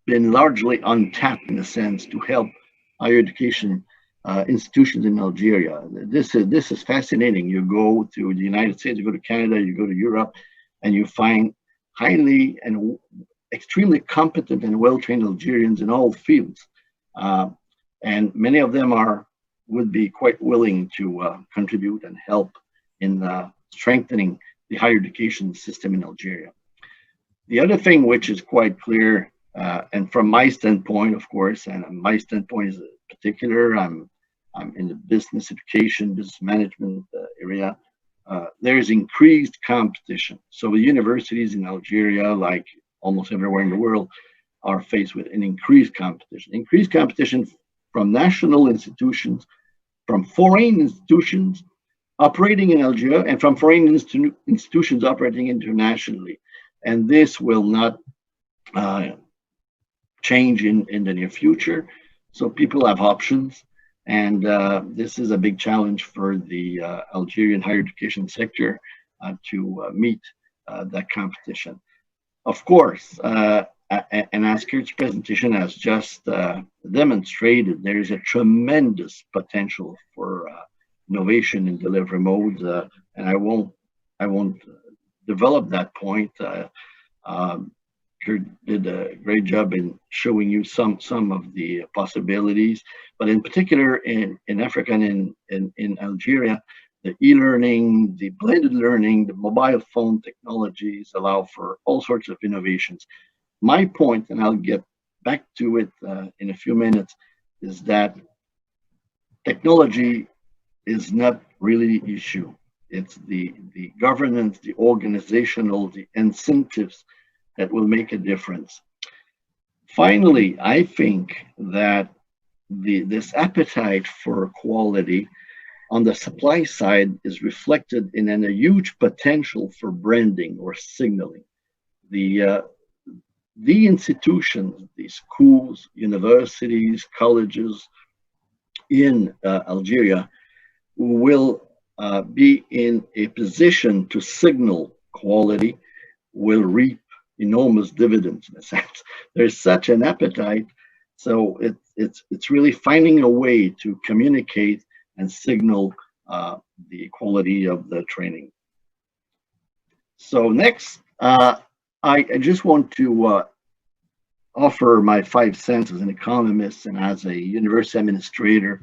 been largely untapped in a sense to help higher education institutions in Algeria. This is fascinating. You go to the United States, you go to Canada, you go to Europe, and you find highly and extremely competent and well-trained Algerians in all fields. And many of them would be quite willing to contribute and help in strengthening the higher education system in Algeria. The other thing which is quite clear, and from my standpoint, of course, and my standpoint is particular, I'm in the business education, business management area, there's increased competition. So the universities in Algeria, like almost everywhere in the world, are faced with an increased competition. Increased competition from national institutions, from foreign institutions operating in Algeria, and from foreign institutions operating internationally. And this will not change in the near future. So people have options. And this is a big challenge for the Algerian higher education sector to meet that competition. Of course, and as Kert's presentation has just demonstrated, there is a tremendous potential for innovation in delivery modes, and I won't develop that point. Kert did a great job in showing you some of the possibilities, but in particular in Africa and in Algeria, the e-learning, the blended learning, the mobile phone technologies allow for all sorts of innovations. My point, and I'll get back to it in a few minutes, is that technology is not really the issue. It's the governance, the organizational, the incentives that will make a difference. Finally, I think that this appetite for quality on the supply side is reflected in a huge potential for branding or signaling. The institutions, the schools, universities, colleges in Algeria will be in a position to signal quality, will reap enormous dividends in a sense. There's such an appetite, so it's really finding a way to communicate and signal the quality of the training. So next, I just want to offer my 5 cents as an economist and as a university administrator.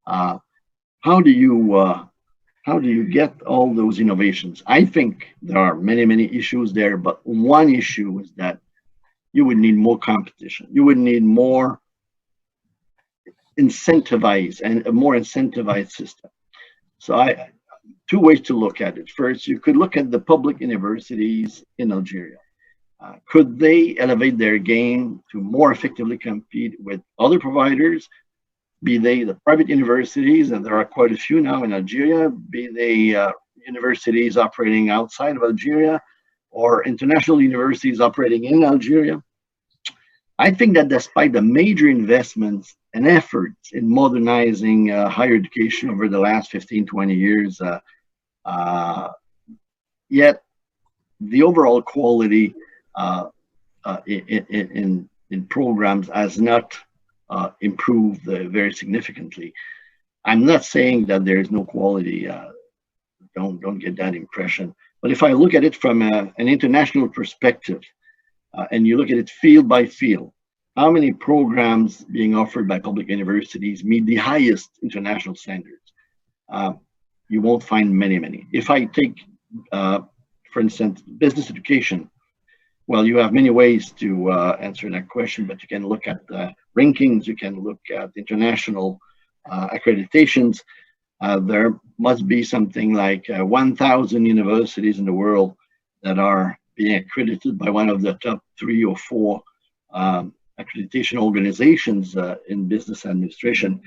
How do you get all those innovations? I think there are many issues there, but one issue is that you would need more competition. You would need more incentivized and a more incentivized system. So 2 ways to look at it. First, you could look at the public universities in Algeria. Could they elevate their game to more effectively compete with other providers, be they the private universities, and there are quite a few now in Algeria, be they universities operating outside of Algeria or international universities operating in Algeria? I think that despite the major investments and efforts in modernizing higher education over the last 15, 20 years, yet the overall quality in programs has not improved very significantly. I'm not saying that there is no quality. Don't get that impression. But if I look at it from an international perspective, and you look at it field by field, how many programs being offered by public universities meet the highest international standards? You won't find many. If I take, for instance, business education, well, you have many ways to answer that question, but you can look at rankings, you can look at international accreditations. There must be something like 1,000 universities in the world that are being accredited by one of the top 3 or 4 accreditation organizations in business administration.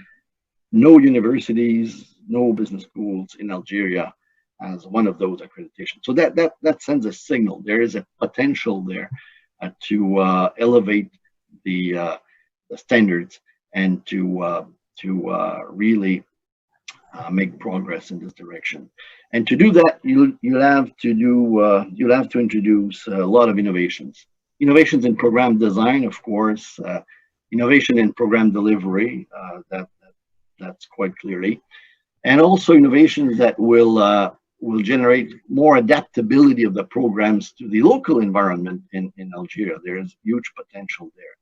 No universities, no business schools in Algeria as one of those accreditations. So that sends a signal. There is a potential there to elevate the standards and to really make progress in this direction. And to do that, you'll have to introduce a lot of innovations. Innovations in program design, of course, innovation in program delivery, that's quite clearly, and also innovations that will generate more adaptability of the programs to the local environment in Algeria. There is huge potential there.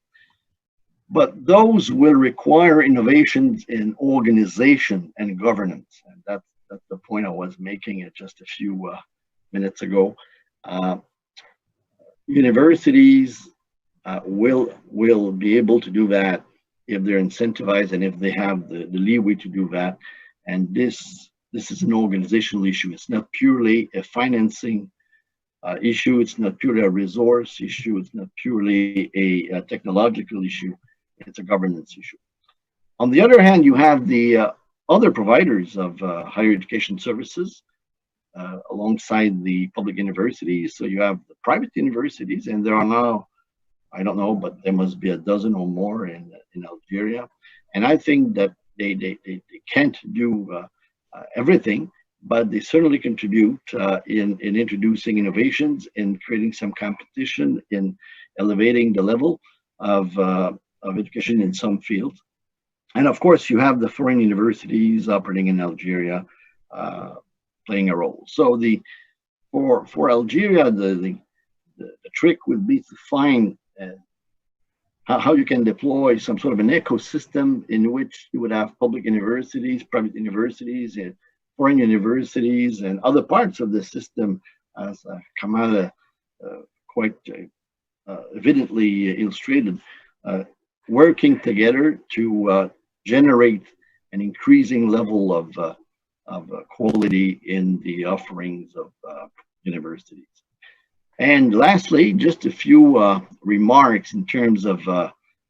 But those will require innovations in organization and governance. And that's the point I was making just a few minutes ago. Universities will be able to do that if they're incentivized and if they have the leeway to do that. And this is an organizational issue. It's not purely a financing issue. It's not purely a resource issue. It's not purely a technological issue. It's a governance issue. On the other hand, you have the other providers of higher education services alongside the public universities. So you have the private universities, and there are now, I don't know, but there must be a dozen or more in Algeria. And I think that they can't do everything, but they certainly contribute in introducing innovations, in creating some competition, in elevating the level of education in some fields. And of course, you have the foreign universities operating in Algeria playing a role. So for Algeria, the trick would be to find how you can deploy some sort of an ecosystem in which you would have public universities, private universities, and foreign universities, and other parts of the system, as Kamala quite evidently illustrated, working together to generate an increasing level of quality in the offerings of universities. And lastly, just a few remarks in terms of,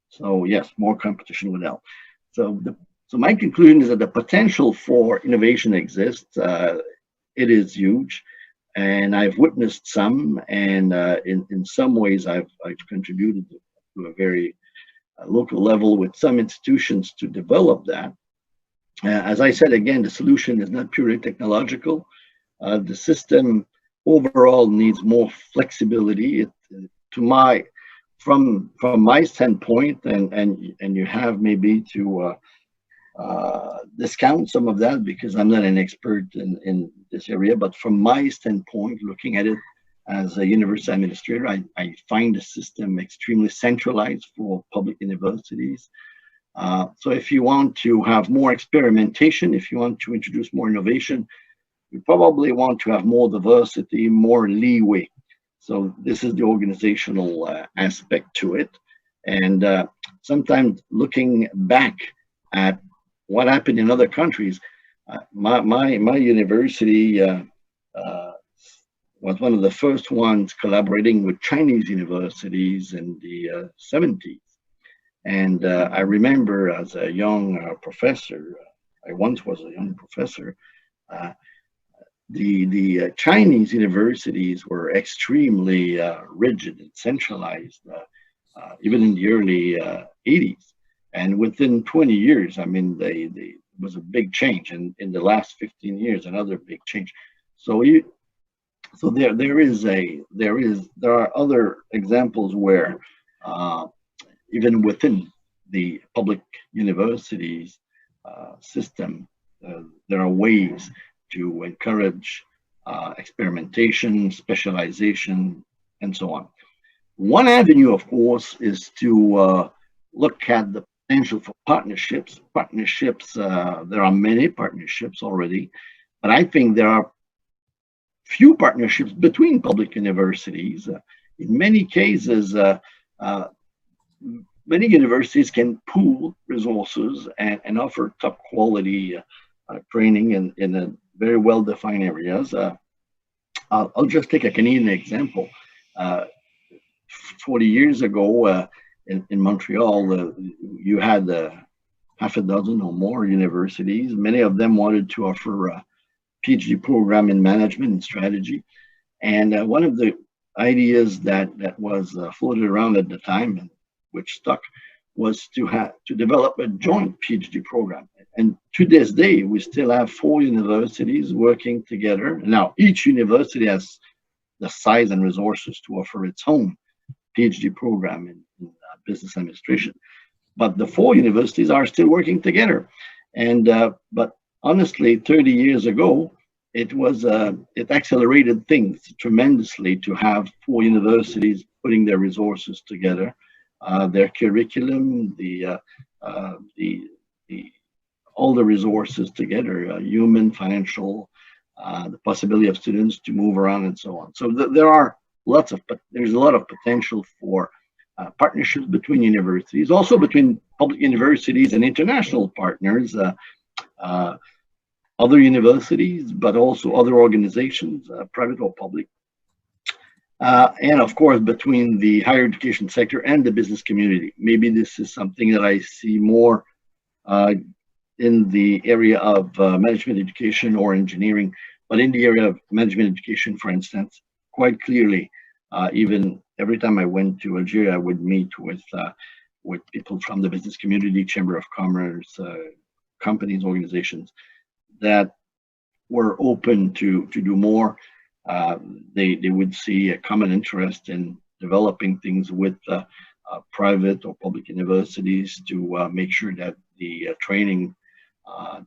so yes, more competition would help. So my conclusion is that the potential for innovation exists. It is huge, and I've witnessed some, and in some ways I've contributed to a very local level with some institutions to develop that. As I said, again, the solution is not purely technological. The system overall needs more flexibility. From my standpoint, and you have maybe to discount some of that because I'm not an expert in this area, but from my standpoint, looking at it as a university administrator, I find the system extremely centralized for public universities. So if you want to have more experimentation, if you want to introduce more innovation, you probably want to have more diversity, more leeway. So this is the organizational aspect to it. And sometimes looking back at what happened in other countries, my university was one of the first ones collaborating with Chinese universities in the 70s. And I remember as a young professor, I once was a young professor, the Chinese universities were extremely rigid and centralized, even in the early 80s. And within 20 years, I mean, it was a big change. And in the last 15 years, another big change. So there are other examples where even within the public universities system, there are ways to encourage experimentation, specialization, and so on. One avenue, of course, is to look at the potential for partnerships. There are many partnerships already, but I think there are few partnerships between public universities. In many cases, many universities can pool resources and offer top quality training in a very well-defined areas. I'll just take a Canadian example. 40 years ago, in Montreal, you had half a dozen or more universities. Many of them wanted to offer a PhD program in management and strategy. And one of the ideas that was floated around at the time, and which stuck, was to develop a joint PhD program. And to this day, we still have 4 universities working together. Now, each university has the size and resources to offer its own PhD program in business administration. But the 4 universities are still working together. And but honestly, 30 years ago, it accelerated things tremendously to have 4 universities putting their resources together, their curriculum, all the resources together, human, financial, the possibility of students to move around and so on. So there's a lot of potential for partnerships between universities, also between public universities and international partners, other universities, but also other organizations, private or public. And of course, between the higher education sector and the business community. Maybe this is something that I see more in the area of management education or engineering, but in the area of management education, for instance, quite clearly, even every time I went to Algeria, I would meet with people from the business community, Chamber of Commerce, companies, organizations that were open to do more. They would see a common interest in developing things with private or public universities to make sure that the training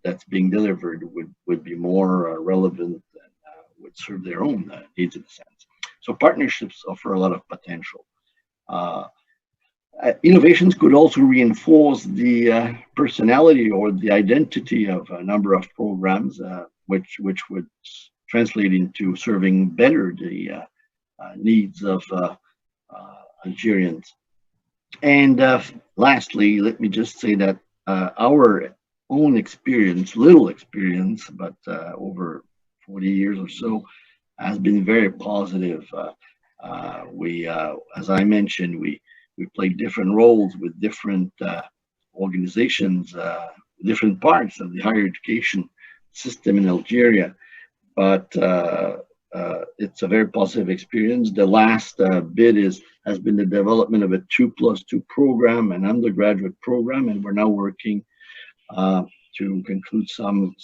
that's being delivered would be more relevant and would serve their own needs in a sense. So partnerships offer a lot of potential. Innovations could also reinforce the personality or the identity of a number of programs, which would translate into serving better the needs of Algerians. And lastly, let me just say that our own experience, little experience, but over 40 years or so, has been very positive. As I mentioned, we played different roles with different organizations, different parts of the higher education system in Algeria. But it's a very positive experience. The last bit has been the development of a 2+2 program, an undergraduate program, and we're now working to conclude some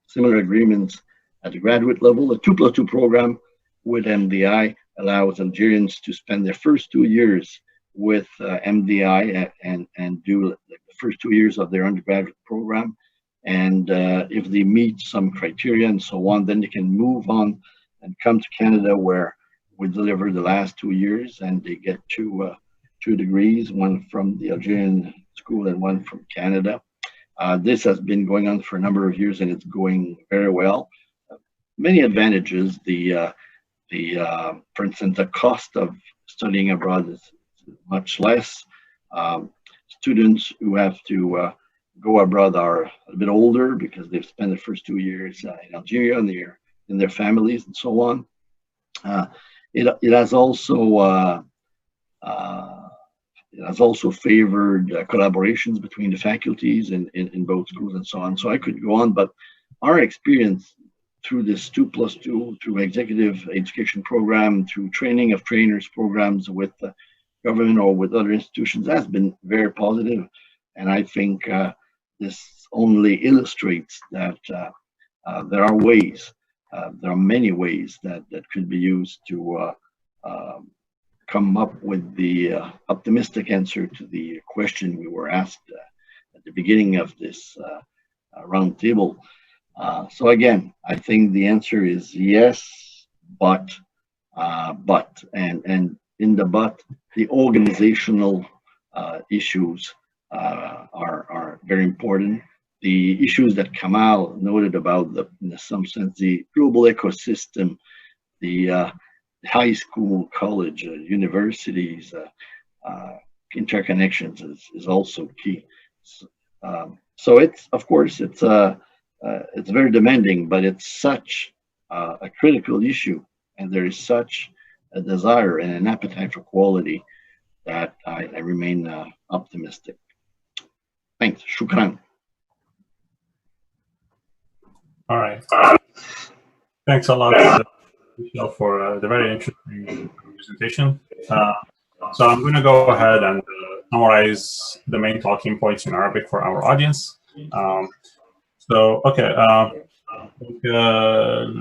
similar agreements at the graduate level. A 2+2 program with MDI allows Algerians to spend their first 2 years with MDI and do the first 2 years of their undergraduate program. And if they meet some criteria and so on, then they can move on and come to Canada, where we deliver the last 2 years, and they get 2 degrees, one from the Algerian school and one from Canada. This has been going on for a number of years, and it's going very well. Many advantages. For instance, the cost of studying abroad is much less. Students who have to go abroad are a bit older because they've spent the first 2 years in Algeria and in their families and so on. It has also favored collaborations between the faculties in both schools and so on. So I could go on, but our experience through this 2+2, through executive education program, through training of trainers programs with the government or with other institutions has been very positive. And I think this only illustrates that there are ways, there are many ways that could be used to come up with the optimistic answer to the question we were asked at the beginning of this roundtable. So again, I think the answer is yes, but in the but, the organizational issues are very important. The issues that Kamal noted about in some sense, the global ecosystem, the high school, college, universities, interconnections is also key. So it's, of course, it's very demanding, but it's such a critical issue, and there is such a desire and an appetite for quality that I remain optimistic. Thanks. Shukran. All right. Thanks a lot, Michelle, for the very interesting presentation. So I'm going to go ahead and summarize the main talking points in Arabic for our audience. So okay.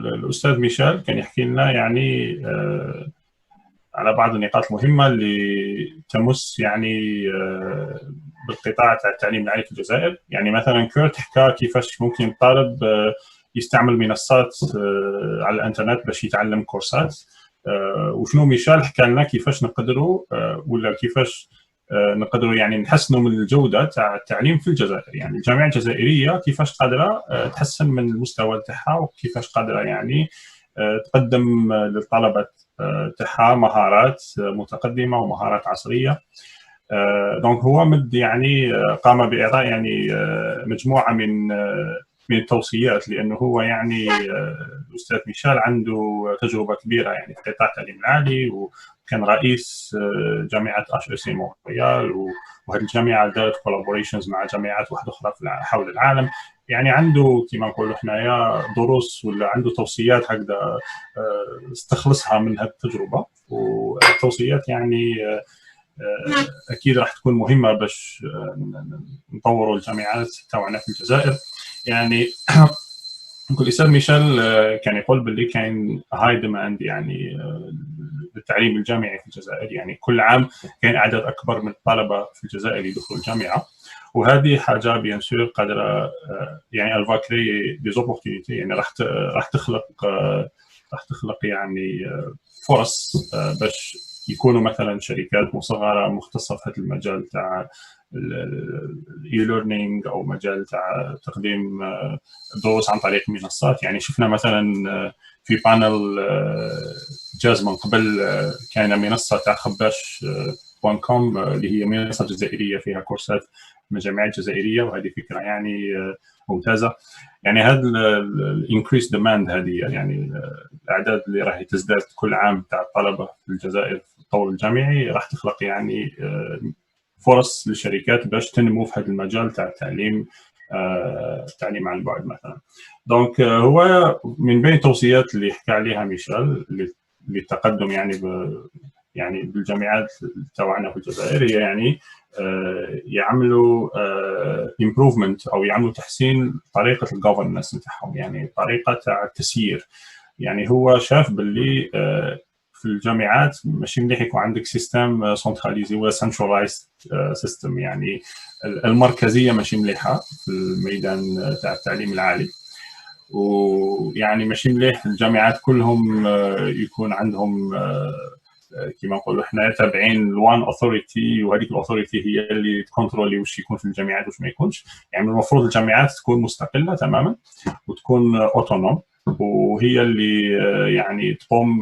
الأستاذ ميشال كان يحكي لنا يعني على بعض النقاط المهمة اللي تمس يعني بالقطاع تاع التعليم العالي في الجزائر. يعني مثلا كيرت حكى كيفاش ممكن الطالب يستعمل منصات على الانترنت باش يتعلم كورسات، وشنو ميشال حكى لنا كيفاش نقدروا ولا كيفاش نقدروا يعني نحسنوا من الجوده تاع التعليم في الجزائر. يعني الجامعه الجزائريه كيفاش قادره تحسن من المستوى تاعها، وكيفاش قادره يعني تقدم للطلبه تاعها مهارات متقدمه ومهارات عصريه. دونك هو مد يعني قام باعطاء يعني مجموعه من التوصيات، لانه هو يعني الاستاذ ميشال عنده تجربه كبيره يعني في قطاع التعليم العالي، وكان رئيس جامعه HEC مونتريال، وهذه الجامعه دارت كولابوريشنز مع جامعات واحده اخرى حول العالم. يعني عنده كما نقولوا حنايا دروس ولا عنده توصيات هكذا استخلصها من هذه التجربه، والتوصيات يعني اكيد راح تكون مهمه باش نطوروا الجامعات تاعنا في الجزائر. يعني الاستاذ ميشال كان يقول باللي كاين هاي ديماند يعني للتعليم الجامعي في الجزائر. يعني كل عام كاين اعداد اكبر من الطلبه في الجزائر يدخلوا الجامعه، وهذه حاجه بيان سور قادره يعني الفا كري دي زوبورتونيتي، يعني راح تخلق يعني فرص باش يكونوا مثلا شركات مصغره مختصه في هذا المجال تاع الاي ليرنينج او مجال تاع تقديم دروس عن طريق منصات. يعني شفنا مثلا في بانل جاز من قبل كان منصه تاع خباش.com اللي هي منصه جزائريه فيها كورسات من جامعات جزائريه، وهذه فكره يعني ممتازه. يعني هذا الانكريس ديماند هذه يعني الاعداد اللي راح تزداد كل عام تاع الطلبه في الجزائر في التطور الجامعي راح تخلق يعني فرص للشركات باش تنمو في هذا المجال تاع التعليم عن بعد مثلا. دونك هو من بين التوصيات اللي حكى عليها ميشال للتقدم يعني بالجامعات تاعنا في الجزائر هي يعني يعملوا improvement او يعملوا تحسين طريقه الجوفرنس نتاعهم، يعني طريقه تاع التسيير. يعني هو شاف باللي في الجامعات ماشي مليح يكون عندك سيستم سنتراليزي ولا سنتراليزد سيستم، يعني المركزيه ماشي مليحه في الميدان تاع التعليم العالي. ويعني ماشي مليح الجامعات كلهم يكون عندهم كما نقولوا احنا تابعين لوان اوثوريتي، وهذيك الاوثوريتي هي اللي تكونترولي واش يكون في الجامعات واش ما يكونش. يعني المفروض الجامعات تكون مستقله تماما وتكون اوتونوم، وهي اللي يعني تقوم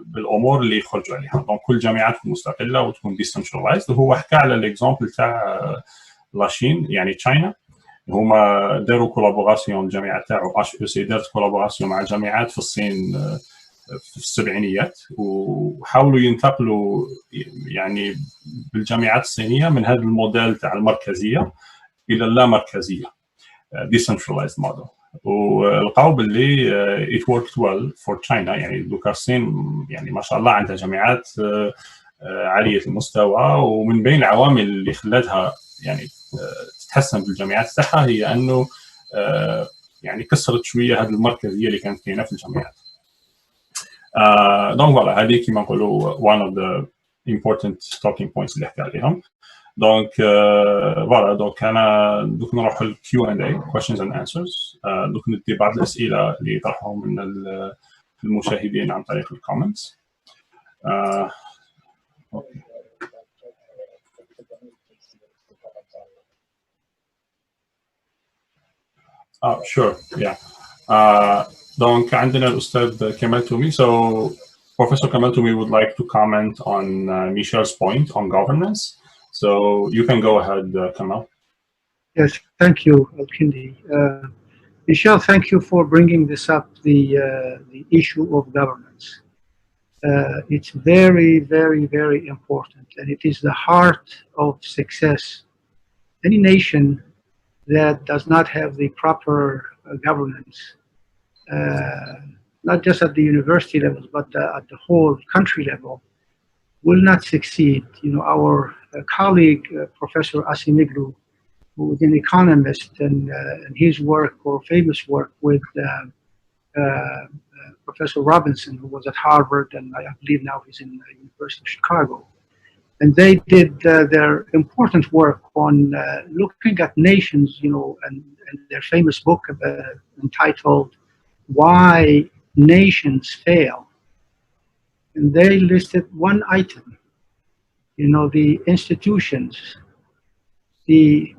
بالامور اللي يخرجوا عليها. دونك كل جامعات تكون مستقله وتكون ديسنترلايزد. وهو حكى على الاكزامبل تاع لاشين، يعني تشاينا هما داروا كولابوراسيون. الجامعه تاعو HEC دارت كولابوراسيون مع جامعات في الصين في السبعينيات، وحاولوا ينتقلوا يعني بالجامعات الصينيه من هذا الموديل تاع المركزيه الى اللامركزيه decentralized model، ولقاو باللي it worked well for China. يعني دوكا الصين يعني ما شاء الله عندها جامعات عاليه المستوى، ومن بين العوامل اللي خلاتها يعني تتحسن بالجامعات تاعها هي انه يعني كسرت شويه هذه المركزيه اللي كانت كاينه في الجامعات. دونك فوالا هذه كيما نقولوا one of the important talking points اللي حكى عليهم. دونك فوالا دونك انا دوك نروح للكيو&اي questions and answers. دوك ندي بعض الاسئله اللي طرحهم من المشاهدين عن طريق الكومنتس. Sure, yeah. Donc عندنا الأستاذ كمال تومي. So Professor Kamal Toumi would like to comment on Michal's point on governance. So you can go ahead, Kamal. Yes, thank you, Al-Kindi. Michal, thank you for bringing this up, the issue of governance. it's very, very, very important, and it is the heart of success. Any nation that does not have the proper governance, not just at the university level, but at the whole country level, will not succeed. You know, our colleague, Professor Asimiglu, who is an economist, and his work, or famous work, with Professor Robinson, who was at Harvard, and I believe now he's in the University of Chicago. And they did their important work on looking at nations, you know, and their famous book entitled "Why Nations Fail." And they listed one item, you know, the institutions.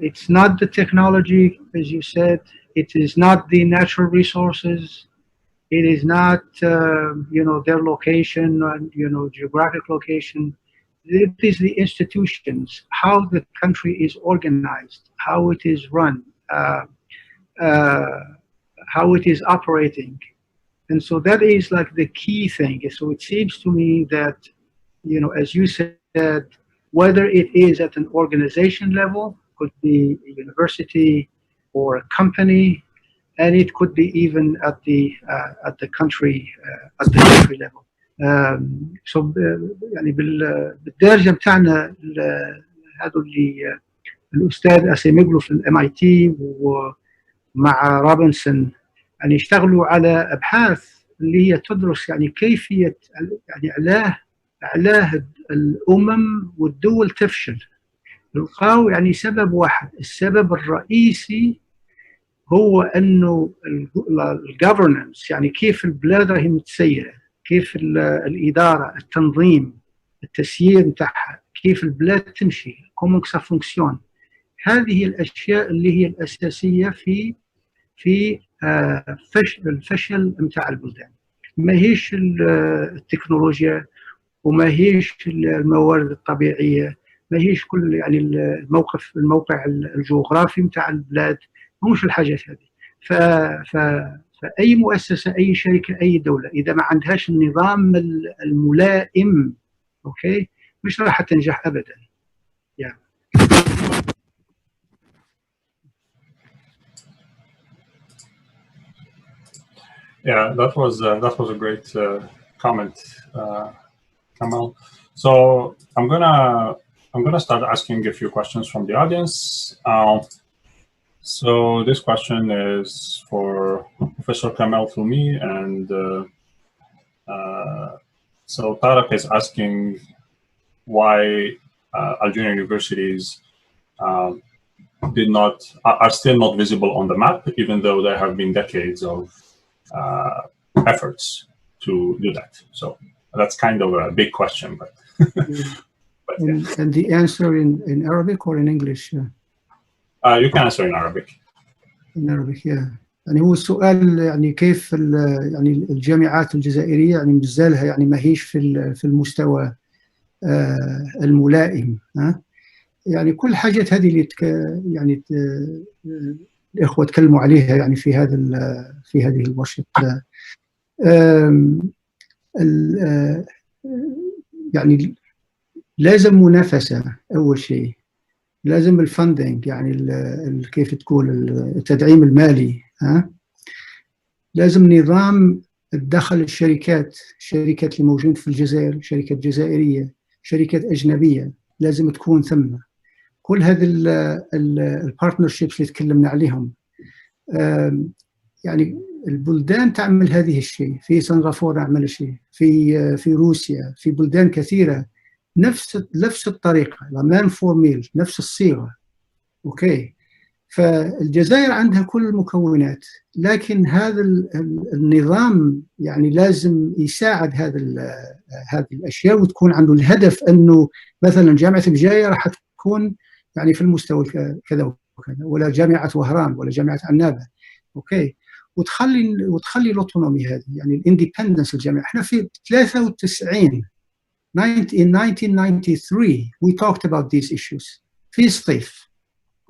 It's not the technology, as you said. It is not the natural resources. It is not, you know, their location and, you know, geographic location. It is the institutions, how the country is organized, how it is run, how it is operating. And so that is like the key thing. So it seems to me that, you know, as you said, whether it is at an organization level, could be a university or a company, and it could be even at the country level. So يعني بالدرجة بتاعنا هذا اللي الأستاذ أسيميغلو في MIT ومع روبنسون يعني يشتغلوا على أبحاث اللي هي تدرس يعني كيفية يعني إعلاه الأمم والدول تفشل. لقاوا يعني سبب واحد، السبب الرئيسي هو أنه الجوفرنانس، يعني كيف البلاد راهي متسيرة، كيف الإدارة، التنظيم، التسيير متاعها، كيف البلاد تمشي، كومون سا فونكسيون. هذه الأشياء اللي هي الأساسية في الفشل متاع البلدان. ما هيش التكنولوجيا، وما هيش الموارد الطبيعية، ما هيش كل يعني الموقع الجغرافي متاع البلاد، مش الحاجات هذه. فأي مؤسسة، أي شركة، أي دولة إذا ما عندهاش النظام الملائم، أوكي، مش راح تنجح أبدا. يعني. Yeah, that was a great comment, Kamal. So I'm gonna start asking a few questions from the audience. So this question is for Professor Kamal Tomi, and so Tarek is asking why Algerian universities are still not visible on the map, even though there have been decades of efforts to do that. So that's kind of a big question, but, yeah. And the answer in Arabic or in English? You can answer in Arabic. In Arabic, yeah. يعني هو السؤال يعني كيف يعني الجامعات الجزائرية يعني مازالها يعني ما هيش في المستوى الملائم، ها؟ يعني كل الحاجات هذه اللي يعني الإخوة تكلموا عليها يعني في هذه الورشة. يعني لازم منافسة أول شيء، لازم الفندنج يعني كيف تقول التدعيم المالي، ها؟ لازم نظام تدخل الشركات اللي موجودة في الجزائر، شركات جزائرية، شركات أجنبية، لازم تكون ثم كل هذه البارتنرشيبس اللي تكلمنا عليهم. يعني البلدان تعمل هذه الشيء، في سنغافورة عمل شيء، في روسيا، في بلدان كثيرة نفس الطريقة، لامان فورميل، نفس الصيغة. أوكي، فالجزائر عندها كل المكونات، لكن هذا النظام يعني لازم يساعد هذه الأشياء، وتكون عنده الهدف أنه مثلا جامعة بجاية راح تكون يعني في المستوى كذا وكذا، ولا جامعة وهران ولا جامعة عنابة. أوكي، وتخلي الأوتونومي هذه، يعني الاندبندنس الجامعة. احنا في 93 in 1993 we talked about these issues في الصيف.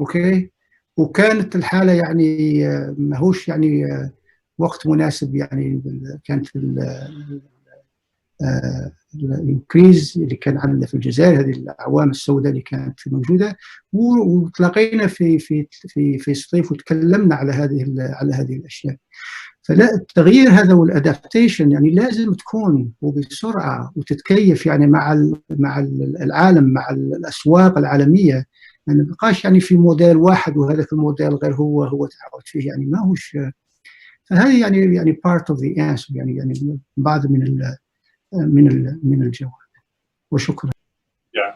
أوكي، وكانت الحالة يعني ماهوش يعني وقت مناسب، يعني كانت الانكريز اللي كان عندنا في الجزائر، هذه الاعوام السوداء اللي كانت موجوده، وتلاقينا في الصيف وتكلمنا على هذه الاشياء. فلا، التغيير هذا والادابتيشن يعني لازم تكون وبسرعه وتتكيف يعني مع العالم، مع الاسواق العالميه. يعني ما نبقاش يعني في موديل واحد وهذاك الموديل غير هو تعود فيه، يعني ما هوش. فهذه يعني part of the answer، يعني بعض من الجواب. وشكرا. Yeah.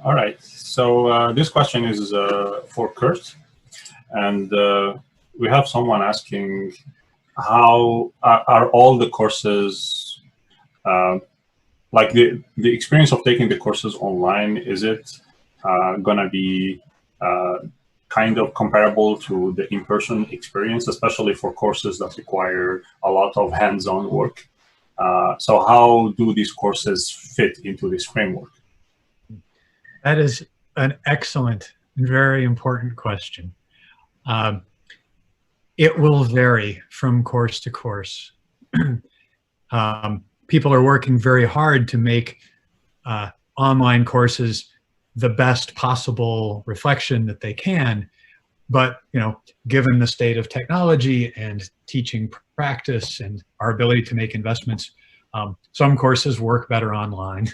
All right. So this question is for Kurt, and we have someone asking, how are all the courses, like the experience of taking the courses online, is it gonna be kind of comparable to the in-person experience, especially for courses that require a lot of hands-on work? So how do these courses fit into this framework? That is an excellent and very important question. It will vary from course to course. People are working very hard to make online courses the best possible reflection that they can, but given the state of technology and teaching practice and our ability to make investments, some courses work better online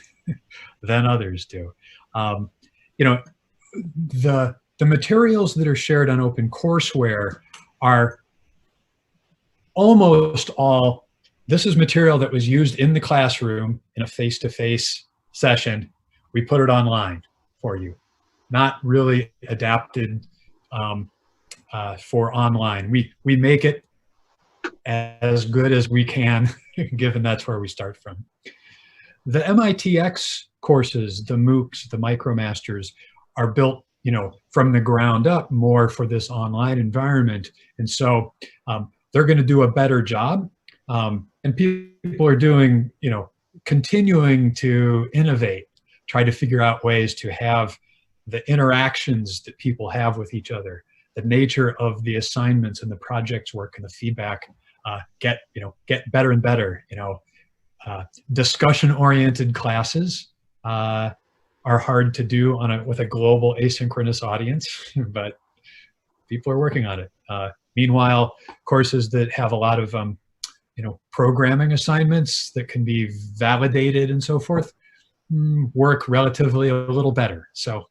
than others do. The materials that are shared on OpenCourseWare are almost all, this is material that was used in the classroom in a face-to-face session. We put it online for you, not really adapted for online. We make it as good as we can, given that's where we start from. The MITx courses, the MOOCs, the MicroMasters, are built from the ground up more for this online environment. And so they're going to do a better job. And people are doing, continuing to innovate, try to figure out ways to have the interactions that people have with each other, the nature of the assignments and the projects work and the feedback get better and better. Discussion-oriented classes are hard to do with a global asynchronous audience, but people are working on it. Meanwhile, courses that have a lot of programming assignments that can be validated and so forth work relatively a little better. So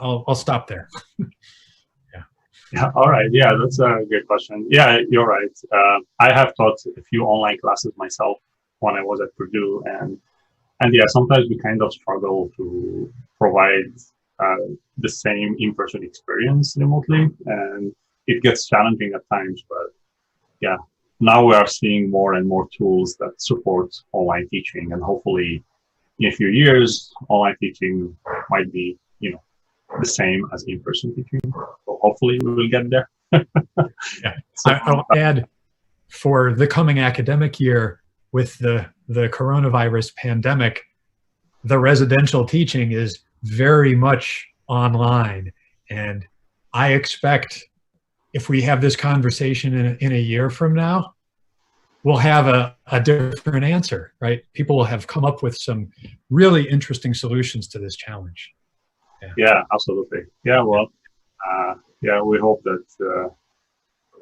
I'll stop there. Yeah. All right. Yeah, that's a good question. Yeah, you're right. I have taught a few online classes myself when I was at Purdue, and yeah, sometimes we kind of struggle to provide the same in-person experience remotely, and it gets challenging at times. But yeah, now we are seeing more and more tools that support online teaching, and hopefully in a few years, online teaching might be, the same as in-person teaching. So hopefully we will get there. Yeah. I'll add, for the coming academic year, with the coronavirus pandemic, the residential teaching is very much online. And I expect if we have this conversation in a year from now, we'll have a different answer, right? People will have come up with some really interesting solutions to this challenge. Yeah, absolutely. Yeah, well, yeah, we hope that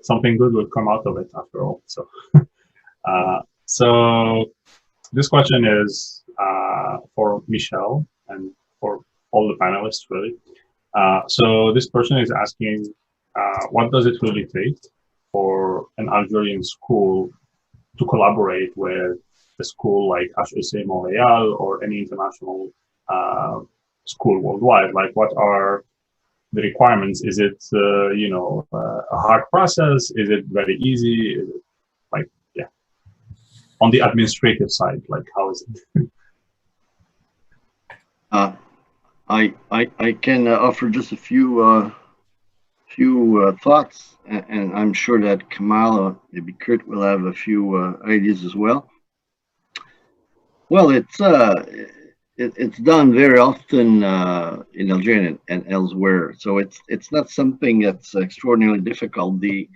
something good will come out of it after all. So, so this question is for Michelle and for all the panelists, really. So this person is asking, what does it really take for an Algerian school to collaborate with a school like HEC Montreal or any international school worldwide? Like, what are the requirements? Is it a hard process? Is it very easy? Is it like, yeah, on the administrative side, like, how is it? I can offer just a few thoughts, and I'm sure that Kamal, maybe Kurt, will have a few ideas as well. Well, it's done very often in Algeria and elsewhere, so it's not something that's extraordinarily difficult. The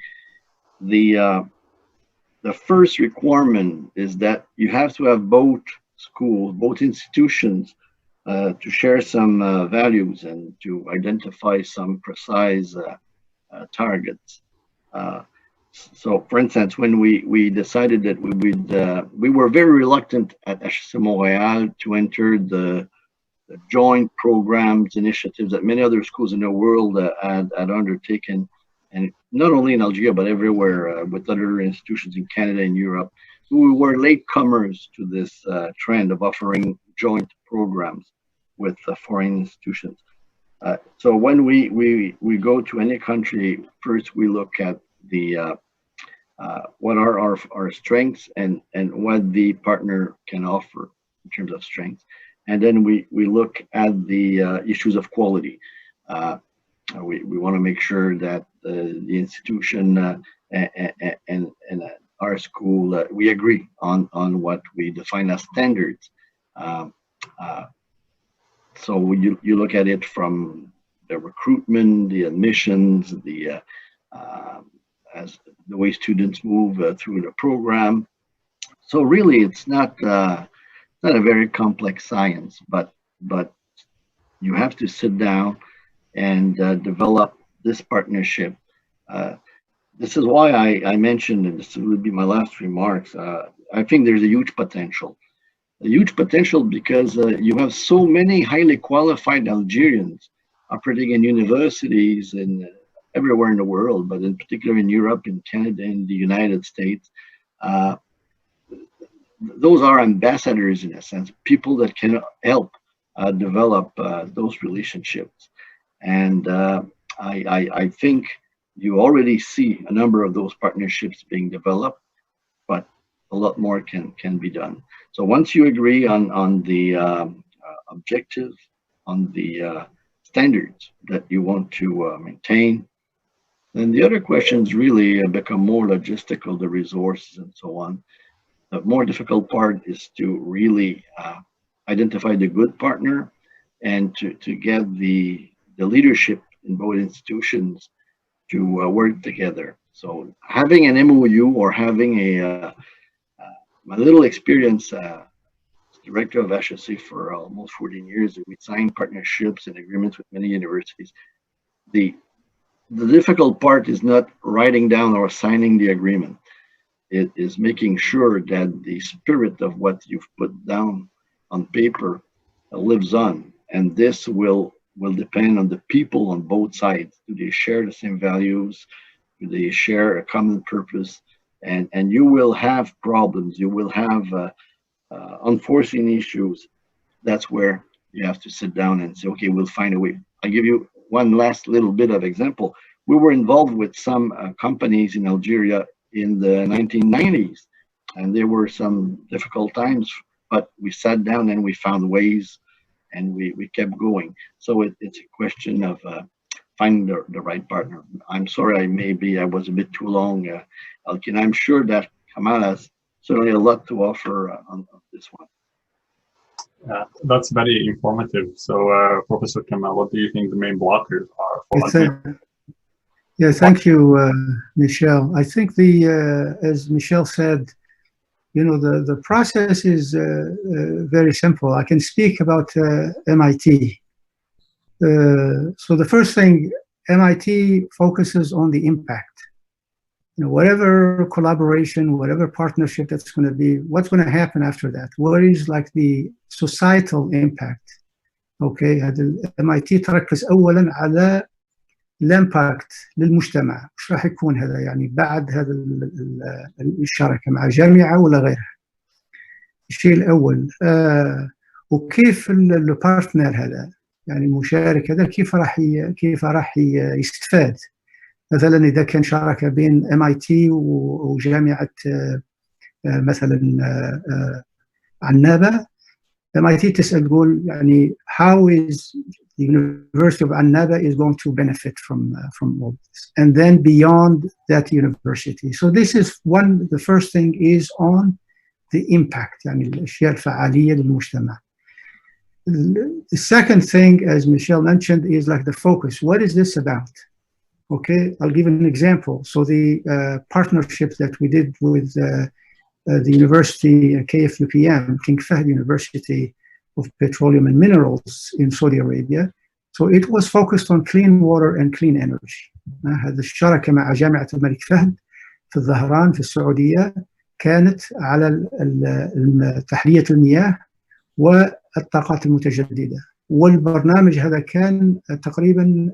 the first requirement is that you have to have both schools, both institutions, to share some values and to identify some precise targets. So, for instance, when we decided that we were very reluctant at HEC Montréal to enter the joint programs, initiatives that many other schools in the world had undertaken, and not only in Algeria, but everywhere with other institutions in Canada and Europe. We were latecomers to this trend of offering joint programs with foreign institutions. So when we go to any country, first we look at the what are our strengths and what the partner can offer in terms of strengths. And then we look at the issues of quality. We want to make sure that the institution and our school, we agree on what we define as standards. So you look at it from the recruitment, the admissions, as the way students move through the program. So really, it's not a very complex science, but you have to sit down and develop this partnership. This is why I mentioned, and this would be my last remarks, I think there's a huge potential. A huge potential because you have so many highly qualified Algerians operating in universities and everywhere in the world, but in particular in Europe, in Canada, in the United States. Those are ambassadors in a sense, people that can help develop those relationships. And I think you already see a number of those partnerships being developed, but a lot more can be done. So once you agree on the objectives, on the standards that you want to maintain, then the other questions really become more logistical, the resources and so on. The more difficult part is to really identify the good partner and to get the leadership in both institutions to work together. So having an MOU or having my little experience as director of HEC for almost 14 years, we signed partnerships and agreements with many universities. The difficult part is not writing down or signing the agreement. It is making sure that the spirit of what you've put down on paper lives on. And this will depend on the people on both sides. Do they share the same values? Do they share a common purpose? And you will have problems. You will have unforeseen issues. That's where you have to sit down and say, okay, we'll find a way. I'll give you one last little bit of example. We were involved with some companies in Algeria in the 1990s, and there were some difficult times, but we sat down and we found ways and we kept going. So it's a question of finding the right partner. I'm sorry, I was a bit too long, Elkin. I'm sure that Kamal has certainly a lot to offer on this one. That's very informative. So, Professor Kamal, what do you think the main blockers are for Yeah, thank you, Michelle. I think as Michelle said, the process is very simple. I can speak about MIT. So the first thing, MIT focuses on the impact. Whatever collaboration, whatever partnership that's going to be, what's going to happen after that? What is like the societal impact? Okay, MIT تركز أولاً على الامباكت للمجتمع. مش راح يكون هذا يعني بعد هذا الشراكة مع جامعة ولا غيرها. الشيء الأول وكيف البارتنر هذا يعني المشارك هذا كيف راح يستفاد. مثلا إذا كان شراكة بين MIT وجامعة مثلا عنابة، MIT تسأل تقول يعني how is the University of Annaba is going to benefit from all this, and then beyond that university. So this is the first thing is on the impact, يعني الأشياء الفعالية للمجتمع. The second thing, as Michelle mentioned, is like the focus. What is this about? Okay, I'll give an example. So the partnership that we did with the university, KFUPM, King Fahd University of Petroleum and Minerals in Saudi Arabia. So it was focused on clean water and clean energy. هذا الشراكة مع جامعة الملك فهد في الظهران في السعودية كانت على تحلية المياه والطاقات المتجددة. والبرنامج هذا كان تقريبا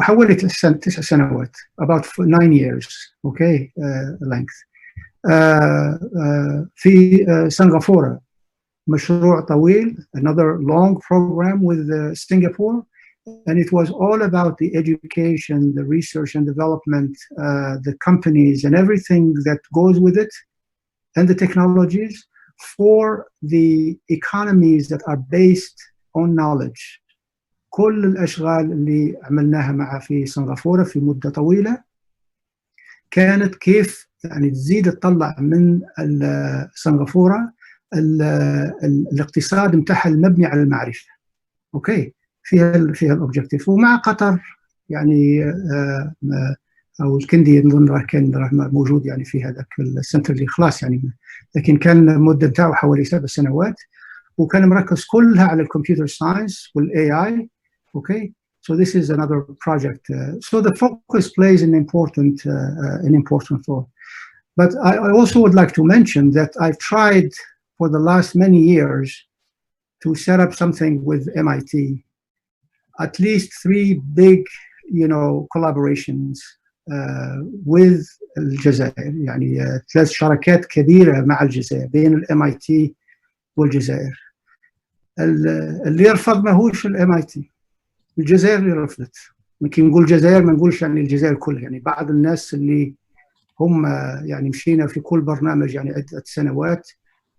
حوالي 9 سنوات, about 9 years, okay, length. في سنغافورة مشروع طويل, another long program with Singapore, and it was all about the education, the research and development, the companies and everything that goes with it, and the technologies for the economies that are based on knowledge. كل الأشغال اللي عملناها معها في سنغافورة في مدة طويلة كانت كيف يعني تزيد تطلع من سنغافورة الاقتصاد متاعها المبني على المعرفة. اوكي, فيها الاوبجكتيف. ومع قطر يعني او الكندي نظن كان موجود يعني في هذاك السنتر اللي خلاص يعني, لكن كان المده بتاعه حوالي 7 سنوات, وكان مركز كلها على الكمبيوتر ساينس والاي اي. اوكي, so this is another project. So the focus plays an important role. But I also would like to mention that I've tried for the last many years to set up something with MIT, at least 3 big, collaborations with الجزائر. يعني 3 شراكات كبيرة مع الجزائر بين MIT والجزائر. اللي يرفض ماهوش MIT, الجزائر اللي رفضت. ممكن نقول الجزائر, ما نقولش يعني الجزائر كلها. يعني بعض الناس اللي هم يعني مشينا في كل برنامج يعني عدة سنوات,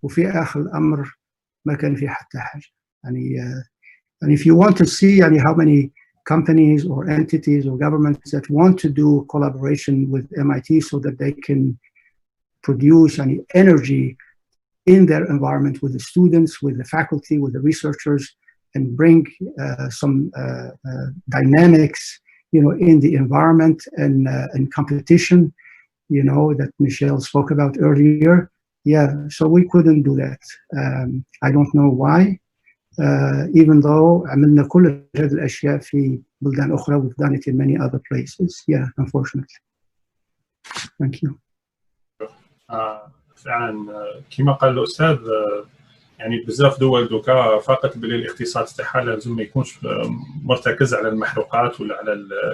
وفي آخر الأمر ما كان في حتى حاجة. يعني if you want to see يعني how many companies or entities or governments that want to do collaboration with MIT so that they can produce يعني energy in their environment with the students, with the faculty, with the researchers, and bring some dynamics, in the environment and competition, that Michelle spoke about earlier. Yeah, so we couldn't do that. I don't know why, even though عملنا كل هذه الأشياء في بلدان أخرى, we've done it in many other places. Yeah, unfortunately. Thank you. فعلا كما قال الأستاذ, يعني بزاف دول دوكا فاقت باللي الاقتصاد تاعها لازم ما يكونش مرتكز على المحروقات ولا على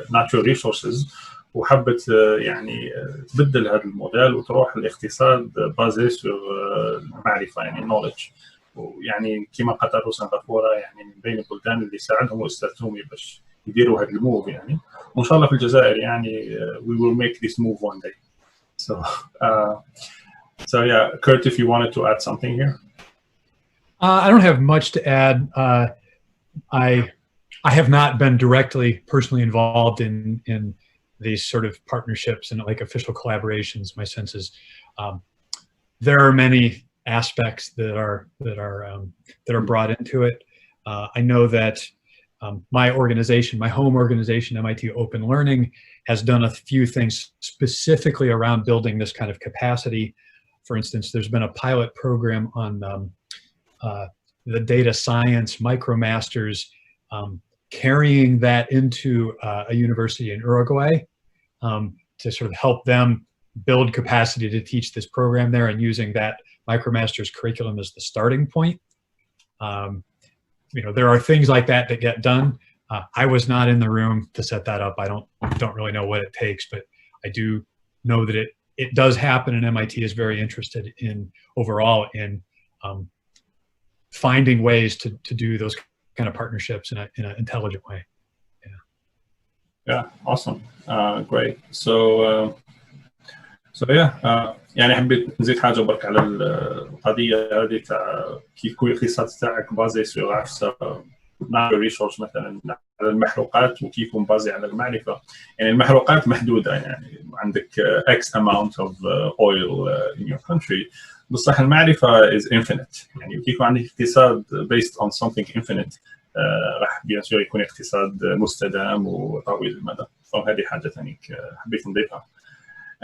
الناتشورال ريسورسز, وحبت يعني تبدل هذا الموديل وتروح الاقتصاد بازي سور المعرفه, يعني نوليدج. ويعني كما قطر وسنغافوره يعني من بين البلدان اللي ساعدهم الاستاذ تومي باش يديروا هذا الموف يعني, وان شاء الله في الجزائر يعني we will make this move one day. So yeah, Kurt, if you wanted to add something here. I don't have much to add. I have not been directly personally involved in these sort of partnerships and like official collaborations. My sense is there are many aspects that are brought into it. I know that my organization, my home organization, MIT Open Learning, has done a few things specifically around building this kind of capacity. For instance, there's been a pilot program on the data science micromasters, carrying that into a university in Uruguay to sort of help them build capacity to teach this program there, and using that micromasters curriculum as the starting point. There are things like that that get done. I was not in the room to set that up. I don't really know what it takes, but I do know that it does happen, and MIT is very interested in overall in finding ways to do those kind of partnerships in an intelligent way. Yeah, awesome. Great. So yeah, يعني حبيت نزيد حاجه برك على القضيه هذه تاع كيف يكون الاقتصاد تاعك بازي سور عفسه ريسورس مثلا على المحروقات, وكيف يكون بازي على المعرفه. يعني المحروقات محدوده, يعني عندك X amount of oil in your country, بصح المعرفة is infinite. يعني كي يكون عندك اقتصاد based on something infinite راح bien sûr يكون اقتصاد مستدام وطويل المدى. فهذه حاجة ثانية حبيت نضيفها.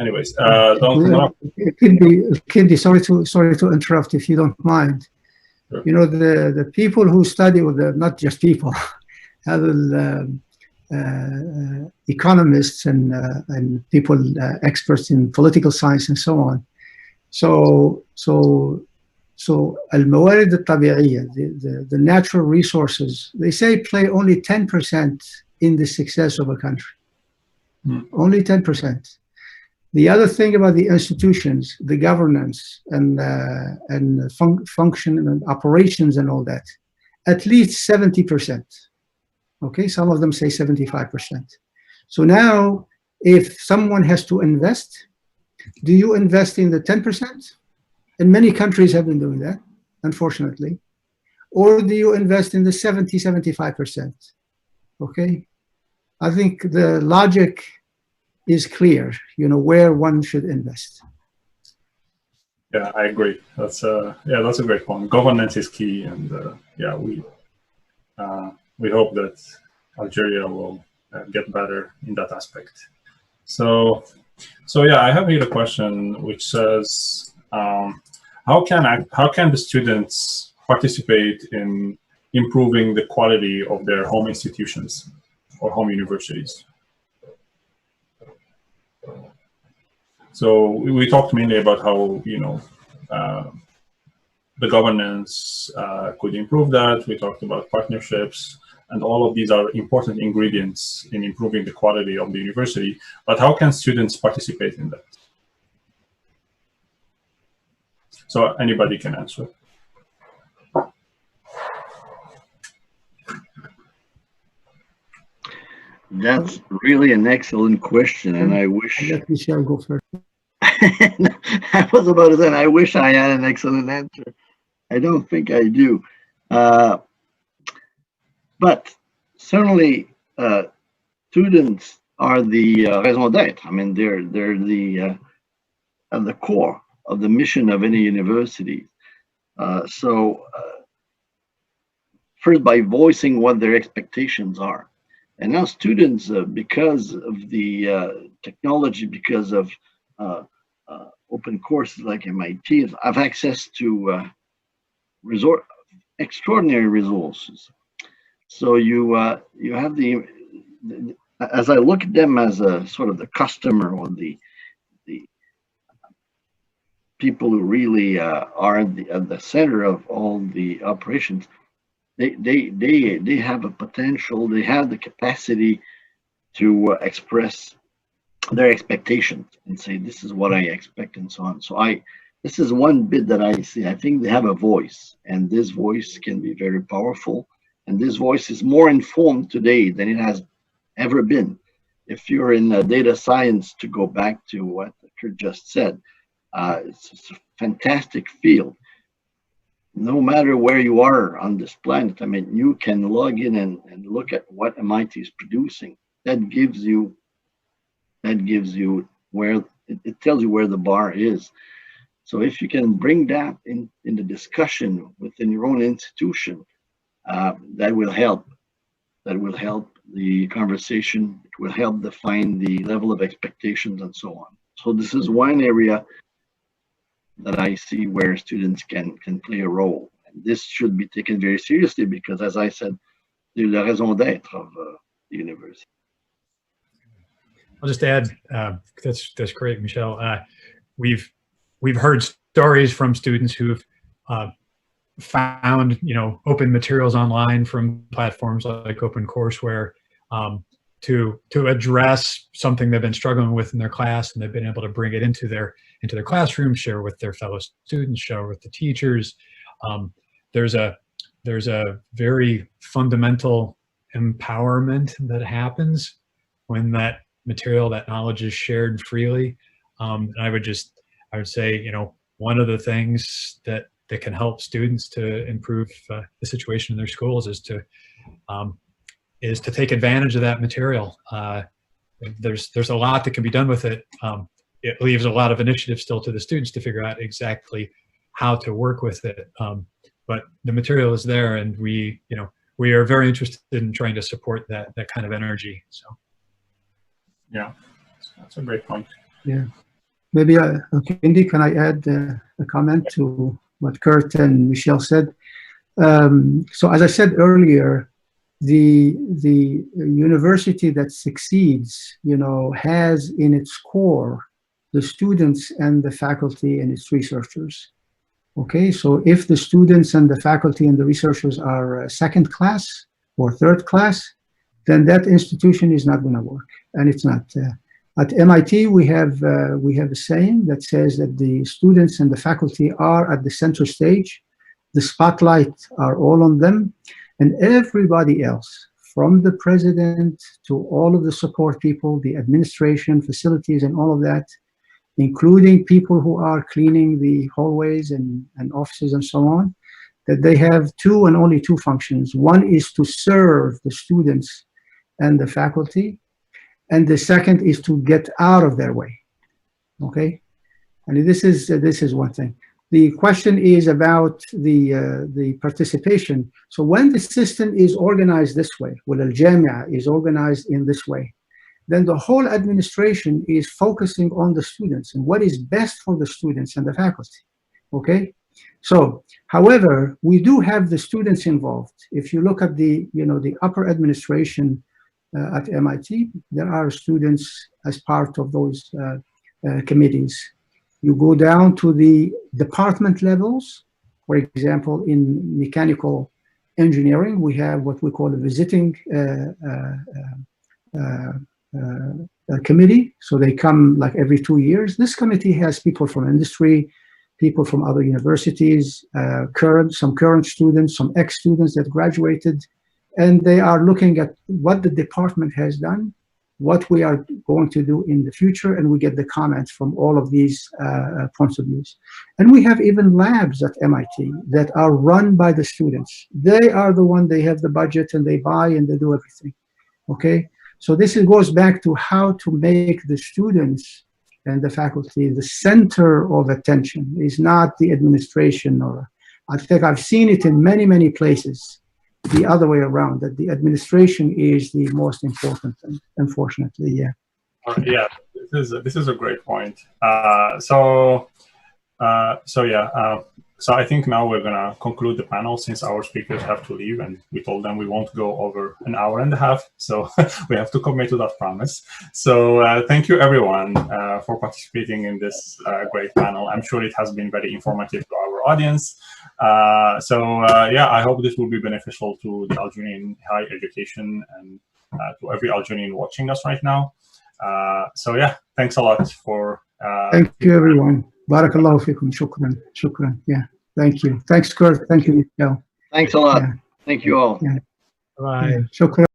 Anyways, donc Kindi, sorry to interrupt if you don't mind. Sure. You know, the people who study with the, not just people, هذا economists and people experts in political science and so on. So الموارد الطبيعية, the natural resources, they say play only 10% in the success of a country. Only 10%. The other thing about the institutions, the governance and function and operations and all that, at least 70%. Okay, some of them say 75%. So now, if someone has to invest, do you invest in the 10%? And many countries have been doing that, unfortunately. Or do you invest in the 75%? Okay, I think the logic is clear, you know, where one should invest. Yeah, I agree. That's a great point. Governance is key, and we hope that Algeria will get better in that aspect. So yeah, I have here a question which says, how can the students participate in improving the quality of their home institutions or home universities? So we talked mainly about how, you know, the governance could improve that. We talked about partnerships, and all of these are important ingredients in improving the quality of the university. But how can students participate in that? So anybody can answer. That's really an excellent question, and I wish Let Michelle go first. I was about to say, I wish I had an excellent answer. I don't think I do. But certainly, students are the raison d'être. I mean, they're at the core of the mission of any university. So first, by voicing what their expectations are. And now students, because of the technology, because of open courses like MIT, have access to extraordinary resources. So you have as I look at them as a sort of the customer or the people who really are at the center of all the operations, they have a potential, they have the capacity to express their expectations and say, this is what I expect, and so on. So this is one bit that I see. I think they have a voice, and this voice can be very powerful. And this voice is more informed today than it has ever been. If you're in data science, to go back to what Kurt just said, it's a fantastic field. No matter where you are on this planet, I mean, you can log in and look at what MIT is producing. That gives you where it tells you where the bar is. So if you can bring that in the discussion within your own institution, that will help. That will help the conversation. It will help define the level of expectations and so on. So this is one area that I see where students can play a role. And this should be taken very seriously because, as I said, they're the raison d'être of the university. I'll just add, that's great, Michel. We've heard stories from students who've found, you know, open materials online from platforms like OpenCourseWare to address something they've been struggling with in their class, and they've been able to bring it into their classroom, share with their fellow students, share with the teachers. There's a very fundamental empowerment that happens when that material, that knowledge is shared freely. And I would say, you know, one of the things that can help students to improve the situation in their schools is to take advantage of that material. There's a lot that can be done with it. It leaves a lot of initiative still to the students to figure out exactly how to work with it. But the material is there, and we are very interested in trying to support that kind of energy. So, yeah, that's a great point. Yeah, maybe Indy, can I add a comment to what Kurt and Michelle said? So, as I said earlier, the university that succeeds, has in its core the students and the faculty and its researchers. Okay, so if the students and the faculty and the researchers are second class or third class, then that institution is not going to work, and it's not. At MIT, we have a saying that says that the students and the faculty are at the center stage. The spotlight are all on them, and everybody else, from the president to all of the support people, the administration, facilities, and all of that, including people who are cleaning the hallways and offices and so on, that they have two and only two functions. One is to serve the students and the faculty, and the second is to get out of their way. Okay, and this is one thing. The question is about the participation. So when the system is organized this way, when Al-Jamia is organized in this way, then the whole administration is focusing on the students and what is best for the students and the faculty. Okay, so however, we do have the students involved. If you look at the upper administration at MIT, there are students as part of those committees. You go down to the department levels. For example, in mechanical engineering, we have what we call a visiting committee. So they come like every 2 years. This committee has people from industry, people from other universities, some current students, some ex-students that graduated, and they are looking at what the department has done, what we are going to do in the future, and we get the comments from all of these points of views. And we have even labs at MIT that are run by the students. They are the one, they have the budget and they buy and they do everything, okay? So this goes back to how to make the students and the faculty the center of attention. Is not the administration, or I think I've seen it in many, many places, the other way around, that the administration is the most important thing, unfortunately, yeah. Yeah, this is a great point. So I think now we're gonna conclude the panel, since our speakers have to leave, and we told them we won't go over an hour and a half, so we have to commit to that promise. So thank you everyone for participating in this great panel. I'm sure it has been very informative to our audience. Yeah, I hope this will be beneficial to the Algerian higher education and to every Algerian watching us right now. So yeah, thanks a lot for thank you everyone. Barakallahu fikum. Shukran. Shukran. Yeah. Thank you. Thanks, Kurt. Thank you, Michelle. Thanks a lot. Yeah. Thank you all. Yeah. Bye. Yeah. Shukran.